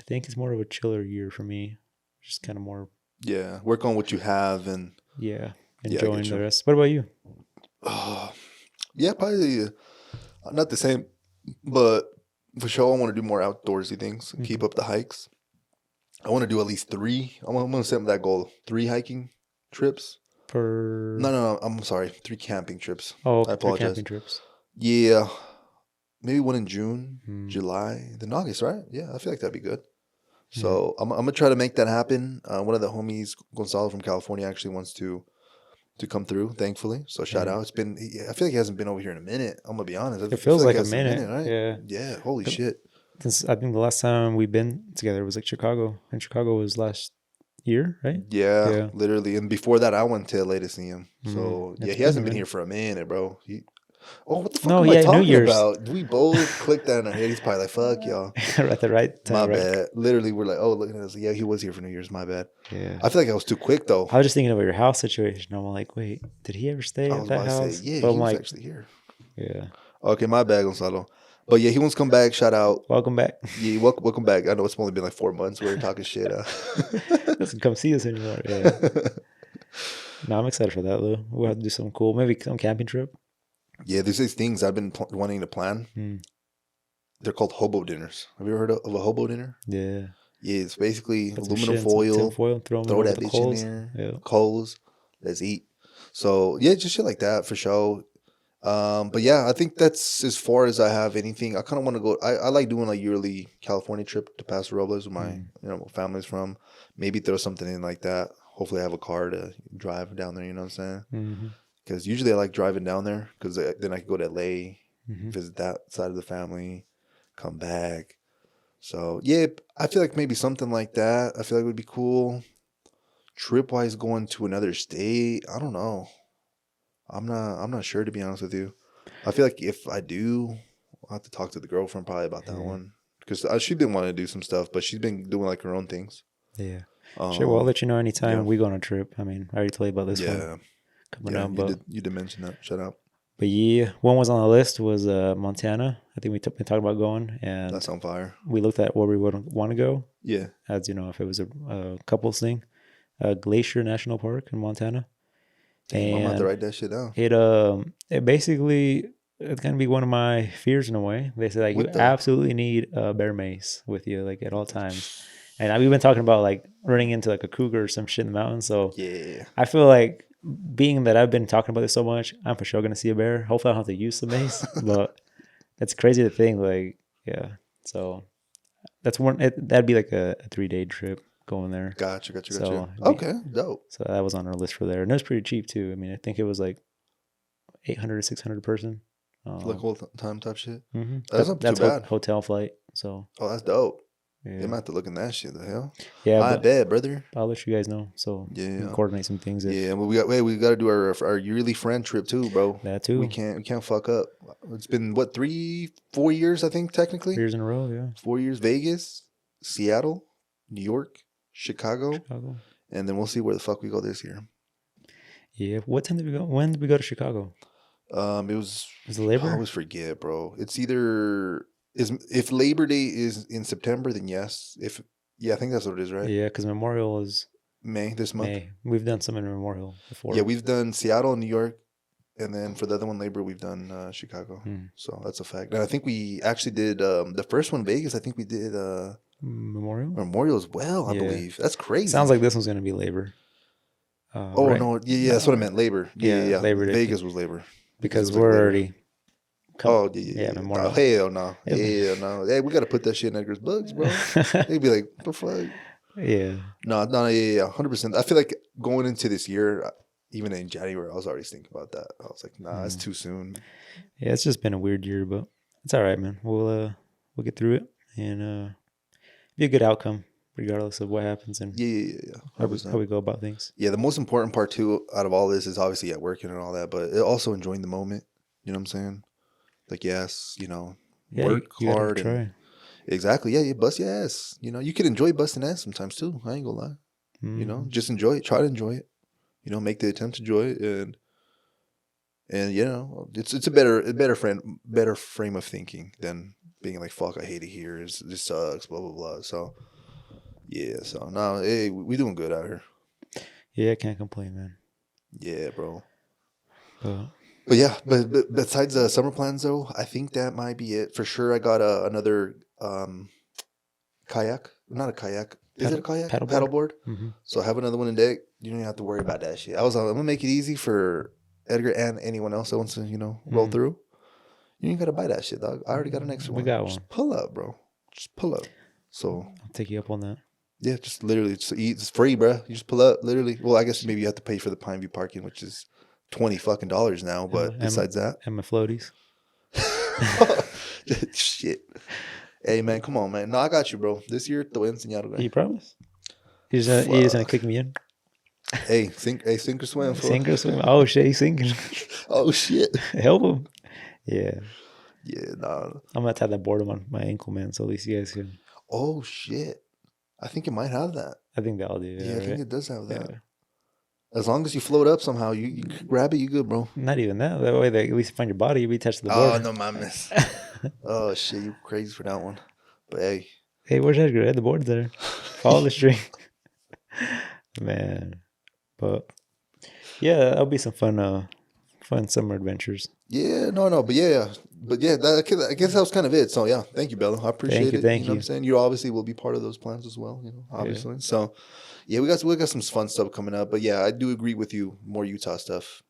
I think it's more of a chiller year for me. Just kind of more. Yeah, work on what you have and. Yeah, enjoying the rest. What about you? Yeah, probably not the same, but for sure I want to do more outdoorsy things. Mm-hmm. Keep up the hikes. I want to do at least 3. I'm going to set that goal. 3 hiking trips. No. I'm sorry. 3 camping trips. Oh, I apologize. 3 camping trips. Yeah, maybe one in June, July, then August. Right? Yeah, I feel like that'd be good. So I'm gonna try to make that happen. One of the homies, Gonzalo from California, actually wants to come through. Thankfully, so shout out. It's been. I feel like he hasn't been over here in a minute. I'm gonna be honest. It feels like a minute, right? Yeah. Yeah. Holy shit. Since I think the last time we've been together was like Chicago, and Chicago was last year, right? Yeah, literally. And before that, I went to LA to see him. So yeah, he hasn't been here for a minute, bro. What the fuck am I talking about? We both clicked that in our head. He's probably like, fuck y'all. At the right time. My bad. Literally, we're like, oh, look at this. Yeah, he was here for New Year's. My bad. Yeah. I feel like I was too quick, though. I was just thinking about your house situation. I'm like, wait, did he ever stay at that house? Yeah, he was actually here. Yeah. Okay, my bad, Gonzalo. But yeah, he wants to come back. Shout out. Welcome back. Yeah, welcome back. I know it's only been like 4 months. We're talking shit. Doesn't come see us anymore. Yeah. No, I'm excited for that, though. We'll have to do something cool. Maybe some camping trip. Yeah, there's these things I've been wanting to plan. They're called hobo dinners. Have you ever heard of a hobo dinner? Yeah. Yeah, it's basically aluminum foil. Throw that bitch in there. Yeah. Coals. Let's eat. So yeah, just shit like that for sure. But yeah, I think that's as far as I have anything. I kind of want to go. I like doing a yearly California trip to Paso Robles, where my family's from. Maybe throw something in like that. Hopefully, I have a car to drive down there. You know what I'm saying? Because usually I like driving down there because then I can go to LA, visit that side of the family, come back. So yeah, I feel like maybe something like that. I feel like would be cool. Trip wise, going to another state, I don't know. I'm not sure, to be honest with you. I feel like if I do, I'll have to talk to the girlfriend probably about that Yeah. one because she been wanting to do some stuff, but she's been doing like her own things. Yeah. Sure. Well, I'll let you know anytime Yeah, we go on a trip. I mean, I already told you about this one yeah, coming yeah. up, but You did mention that. Shut up. yeah, one was on the list was Montana. I think we talked about going, and That's on fire. we looked at where we would want to go. Yeah. As you know, if it was a couples thing, Glacier National Park in Montana, Damn, I'm gonna have to and write that shit down. it basically it's gonna be one of my fears in a way. They say like you What the? absolutely need a bear mace with you like at all times, and we've been talking about like running into like a cougar or some shit in the mountains. So Yeah. I feel like being that I've been talking about this so much, I'm for sure gonna see a bear. Hopefully, I don't have to use the mace, but it's crazy to think like yeah. So that's one. That'd be like a 3-day trip going there. Gotcha. So Okay, dope. so that was on our list for there, and it was pretty cheap too. I mean, I think it was like 800 to 600 person. Like whole time type shit. Mm-hmm. That's not too bad. Hotel flight. So Oh, that's dope. yeah, You might have to look in that shit. The hell. yeah. I But bet, brother. I'll let you guys know. So we can Yeah. coordinate some things. Yeah, but we got to do our yearly friend trip too, bro. That too. We can't fuck up. It's been what 4 years, I think, technically. 3 years in a row. Yeah. 4 years. Vegas, Seattle, New York, Chicago, Chicago. and then we'll see where the fuck we go this year. Yeah. What time did we go? When did we go to Chicago? It was. Was it Labor? I always forget, bro. It's either if Labor Day is in September, then yes. I think that's what it is, right? Yeah, because Memorial is May this month. May. We've done some in Memorial before. Yeah, we've done Seattle and New York, and then for the other one, Labor, we've done Chicago. So that's a fact. And I think we actually did the first one, Vegas. I think we did Memorial as well. I Yeah. believe that's crazy. Sounds like this one's gonna be Labor. Oh right? no, yeah, that's what I meant. Labor. Yeah. Labor Day. Vegas was Labor Because it was like we're Labor. already. Oh yeah. Memorial. Oh, hell no. Yeah. Hell no. Hey, we gotta put that shit in Edgar's books, bro. They'd be like, what the fuck? Yeah. No, yeah, 100%. I feel like going into this year, even in January, I was already thinking about that. I was like, nah, it's too soon. Yeah, it's just been a weird year, but it's all right, man. We'll get through it and be a good outcome regardless of what happens and Yeah. how we go about things. Yeah, the most important part too out of all this is obviously working and all that, but also enjoying the moment. You know what I'm saying? Like, yes, work you gotta hard. try. Exactly. Yeah, you bust your ass. You can enjoy busting ass sometimes too. I ain't gonna lie. Just enjoy it. Try to enjoy it. Make the attempt to enjoy it, and it's a better frame of thinking than being like, fuck, I hate it here. This sucks. Blah blah blah. So yeah. So no, hey, we doing good out here. Yeah, I can't complain, man. Yeah, bro. But yeah, but besides summer plans though, I think that might be it for sure. I got another kayak, not a kayak. Is it a kayak? Paddleboard. Mm-hmm. So I have another one in deck. You don't even have to worry about that shit. I'm gonna make it easy for Edgar and anyone else that wants to, roll through. You ain't gotta buy that shit, dog. I already got an extra one. We got one. Just pull up, bro. Just pull up. So I'll take you up on that. Yeah, just literally, it's free, bro. You just pull up, literally. Well, I guess maybe you have to pay for the Pineview parking, which is $20 fucking now. But besides that, and my floaties. Shit. Hey man, come on, man. No, I got you, bro. This year, the enseñado. You promise? You just gonna kick me in? Hey, sink or swim. Sink or swim. Oh shit, he's sinking. Oh shit. Help him. Yeah. Yeah, nah. I'm gonna tie that board on my ankle, man. So at least you guys can. Oh shit. I think it might have that. I think that'll do. Yeah, I think it does have that. Yeah. As long as you float up somehow, you grab it, you good, bro. Not even that. That way, they at least find your body. You be attached to the board. board. Oh no, mames. Oh shit, you crazy for that one. But hey. Hey, where's Edgar? The board's there. Follow the string. Man. But yeah, that'll be some fun summer adventures. Yeah, no, but yeah. I guess that was kind of it. So yeah, thank you, Bella. I appreciate it. Thank you. Know what I'm saying? You obviously will be part of those plans as well, obviously. Yeah. So yeah, we got some fun stuff coming up. But yeah, I do agree with you. More Utah stuff.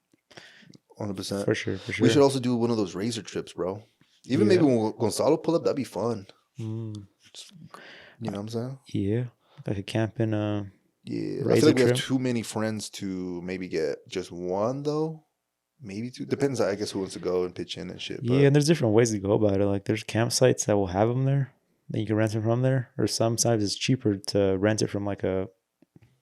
100%. For sure. We should also do one of those razor trips, bro. Even maybe when Gonzalo pull up, that'd be fun. You know what I'm saying? Yeah. Like a camping yeah. I feel like we have too many friends to maybe get just one though. Maybe two. Depends, I guess, who wants to go and pitch in and shit. But. Yeah, and there's different ways to go about it. Like there's campsites that will have them there. That you can rent it from there. Or sometimes it's cheaper to rent it from like a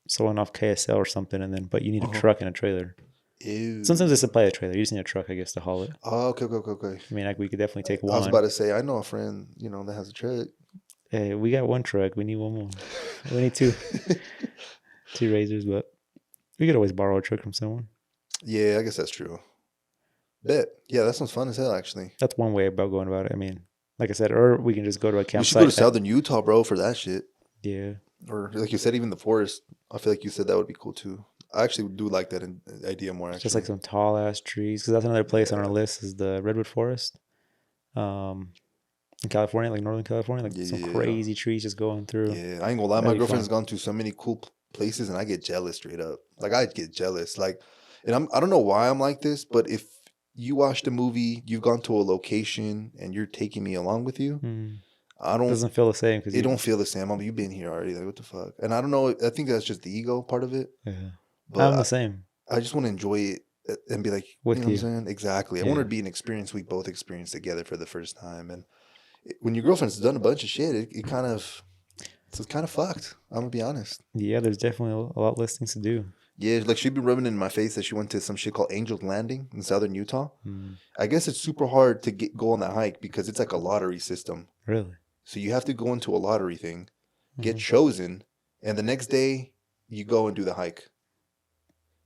someone off KSL or something, and then but you need a Uh-huh. truck and a trailer. Sometimes they Ew. supply a trailer. You just need a truck, I guess, to haul it. Oh, okay, okay, okay, okay. I mean, like we could definitely take I was about one. to say, I know a friend, that has a truck. Hey, we got one truck. We need one more. We need two razors, but we could always borrow a truck from someone. Yeah, I guess that's true. Bet. Yeah, that sounds fun as hell, actually. That's one way about going about it. I mean, like I said, or we can just go to a We should go to campsite. southern Utah, bro, for that shit. Yeah, Or like you said, even the forest. I feel like you said that would be cool too. I actually do like that idea more. just Actually, like some tall ass trees. Because that's another place on our yeah, list is the redwood forest. Um, in California, like Northern California, like some yeah, crazy trees just going through. yeah. I ain't gonna lie, my That'd be girlfriend's fun. gone to so many cool places, and I get jealous straight up. Like I get jealous. Like, and I don't know why I'm like this, but if you watched a movie, you've gone to a location, and you're taking me along with you, Mm. I don't. Doesn't feel the same because It you. don't feel the same. You've been here already. Like what the fuck? And I don't know. I think that's just the ego part of it. Yeah, I'm the But same I just want to enjoy it and be like, you know with what I'm you. saying? Exactly. I want it Yeah, to be an experience we both experience together for the first time. And when your girlfriend's done a bunch of shit, it kind of it's kind of fucked. I'm gonna be honest. yeah. There's definitely a lot less things to do. Yeah, like she'd been rubbing it in my face that she went to some shit called Angel's Landing in southern Utah. Mm. I guess it's super hard to go on that hike because it's like a lottery system. Really? So you have to go into a lottery thing, get Mhm. chosen, and the next day you go and do the hike.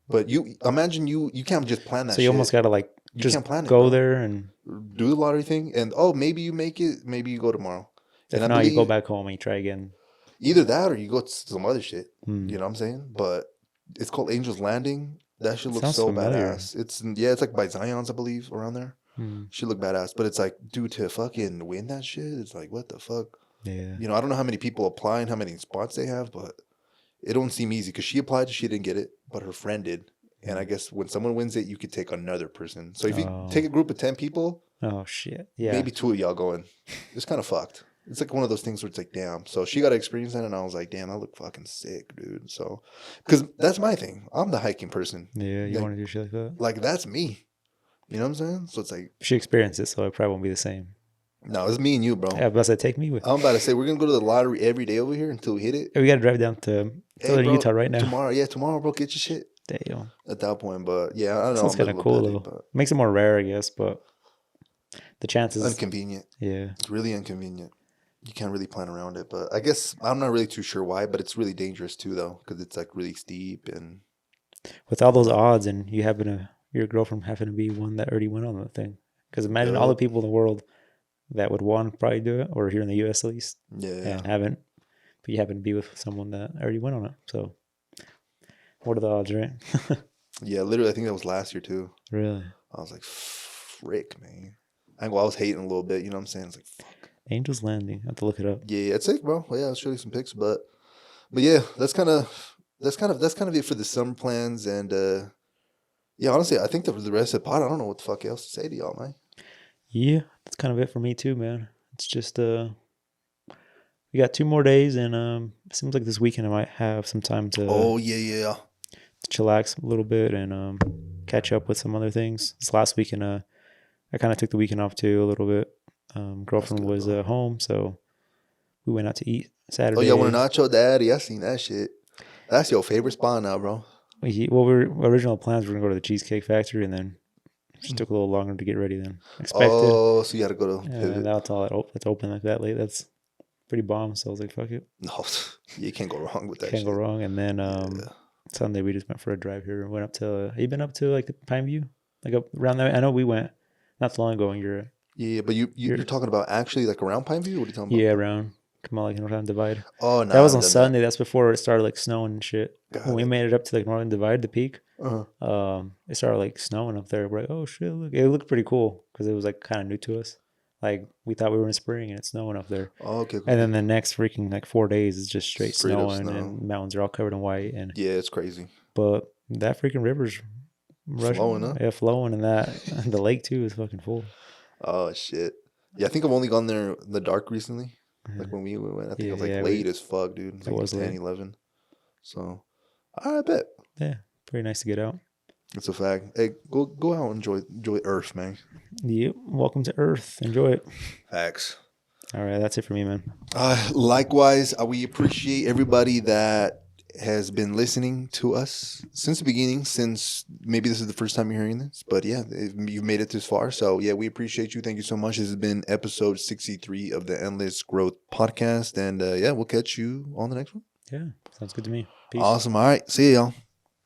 But you imagine you can't just plan that So you shit. almost gotta like You just can't plan it, go bro. there, and Do the lottery thing, and oh, maybe you make it, maybe you go tomorrow. And if I not, you go believe back home and you try again. either that or you go to some other shit. Hmm. You know what I'm saying? But it's called Angel's Landing. That should look Sounds so familiar. badass. It's like by Zion's, I believe, around there. Hmm. Should look badass. But it's like, dude, to fucking win that shit, it's like, what the fuck? Yeah. I don't know how many people apply and how many spots they have, but it don't seem easy because she applied, she didn't get it, but her friend did. And I guess when someone wins it, you could take another person. So if you take a group of 10 people, Oh shit. Yeah. maybe two of y'all going. It's kind of fucked. It's like one of those things where it's like, damn. So she got to experience that, and I was like, damn, I look fucking sick, dude. So, because that's my thing. I'm the hiking person. Yeah. You Like, want to do shit like that? like that's me. You know what I'm saying? So it's like, She experienced it, so it probably won't be the same. no, it's me and you, bro. Yeah, but I said take me with. I'm about to say we're gonna go to the lottery every day over here until we hit it. We gotta drive down to Hey, Southern bro, Utah right now. tomorrow, bro, get your shit Damn. at that point. But yeah, I don't know. Sounds I'm kind a of little cool petty, though. but Makes it more rare, I guess, but the chances. inconvenient. Yeah. It's really inconvenient. You can't really plan around it. But I guess I'm not really too sure why. But it's really dangerous too, though, because it's like really steep and With all those odds, and your girlfriend happen to be one that already went on that thing. Because imagine all the yup. people in the world that would want to probably do it, or here in the U.S. at least, Yeah. and haven't. But you happen to be with someone that already went on it. So, what are the odds, right? Yeah, literally, I think that was last year too. Really? I was like, frick, man. I was hating a little bit. You know what I'm saying? It's like, fuck. Angel's Landing. I have to look it up. Yeah, it's sick, bro. Well, yeah, I'll show you some pics, but yeah, that's kind of it for the summer plans. And yeah, honestly, I think the rest of the pod, I don't know what the fuck else to say to y'all, man. Yeah, that's kind of it for me too, man. It's just we got 2 more days, and it seems like this weekend I might have some time to Oh yeah. chillax a little bit and catch up with some other things. This last weekend, I kind of took the weekend off too a little bit. Girlfriend good, was bro. home, so we went out to eat Saturday. Oh yeah, when Nacho Daddy, I seen that shit. That's your favorite spot now, bro. Original plans were gonna go to the Cheesecake Factory, and then just took a little longer to get ready than expected. Oh, so you had to go to And Pivot. that's all that's open like that late. That's pretty bomb. So I was like, fuck it, No, you can't go wrong with that can't shit. go wrong. And then Yeah. Sunday we just went for a drive here and went up to. Have you been up to like the Pine View, like up around there? I know we went not so long ago. And Yeah, but you're talking about actually like around Pineview? What are you talking about? yeah, around Kamala Northern Divide. Oh, no. That was on Sunday. That's before it started like snowing and shit. Got When we it. made it up to like Northern Divide, the peak, Uh-huh. it started like snowing up there. We're like, oh shit, look! It looked pretty cool because it was like kind of new to us. Like we thought we were in spring and it's snowing up there. Oh, okay. And then the next freaking like 4 days is just straight Straight up snowing snow. and mountains are all covered in white. And Yeah, it's crazy. but that freaking river's rushing, Flowing, huh? yeah, flowing, and that the lake too is fucking full. Oh, shit. Yeah, I think I've only gone there in the dark recently. Yeah. Like when we went, I think Yeah, it was like yeah, late as fuck, dude. It It was was like 10, late. 11. So, I bet. Yeah, pretty nice to get out. It's a fact. Hey, go out and enjoy Earth, man. Yep. Welcome to Earth. Enjoy it. Facts. All right, that's it for me, man. Likewise, we appreciate everybody that has been listening to us since the beginning, since maybe this is the first time you're hearing this, but yeah, you've made it this far. So yeah, we appreciate you. Thank you so much. This has been episode 63 of the Endless Growth Podcast. And yeah, we'll catch you on the next one. Yeah, sounds good to me. Peace. Awesome. All right. See you, y'all.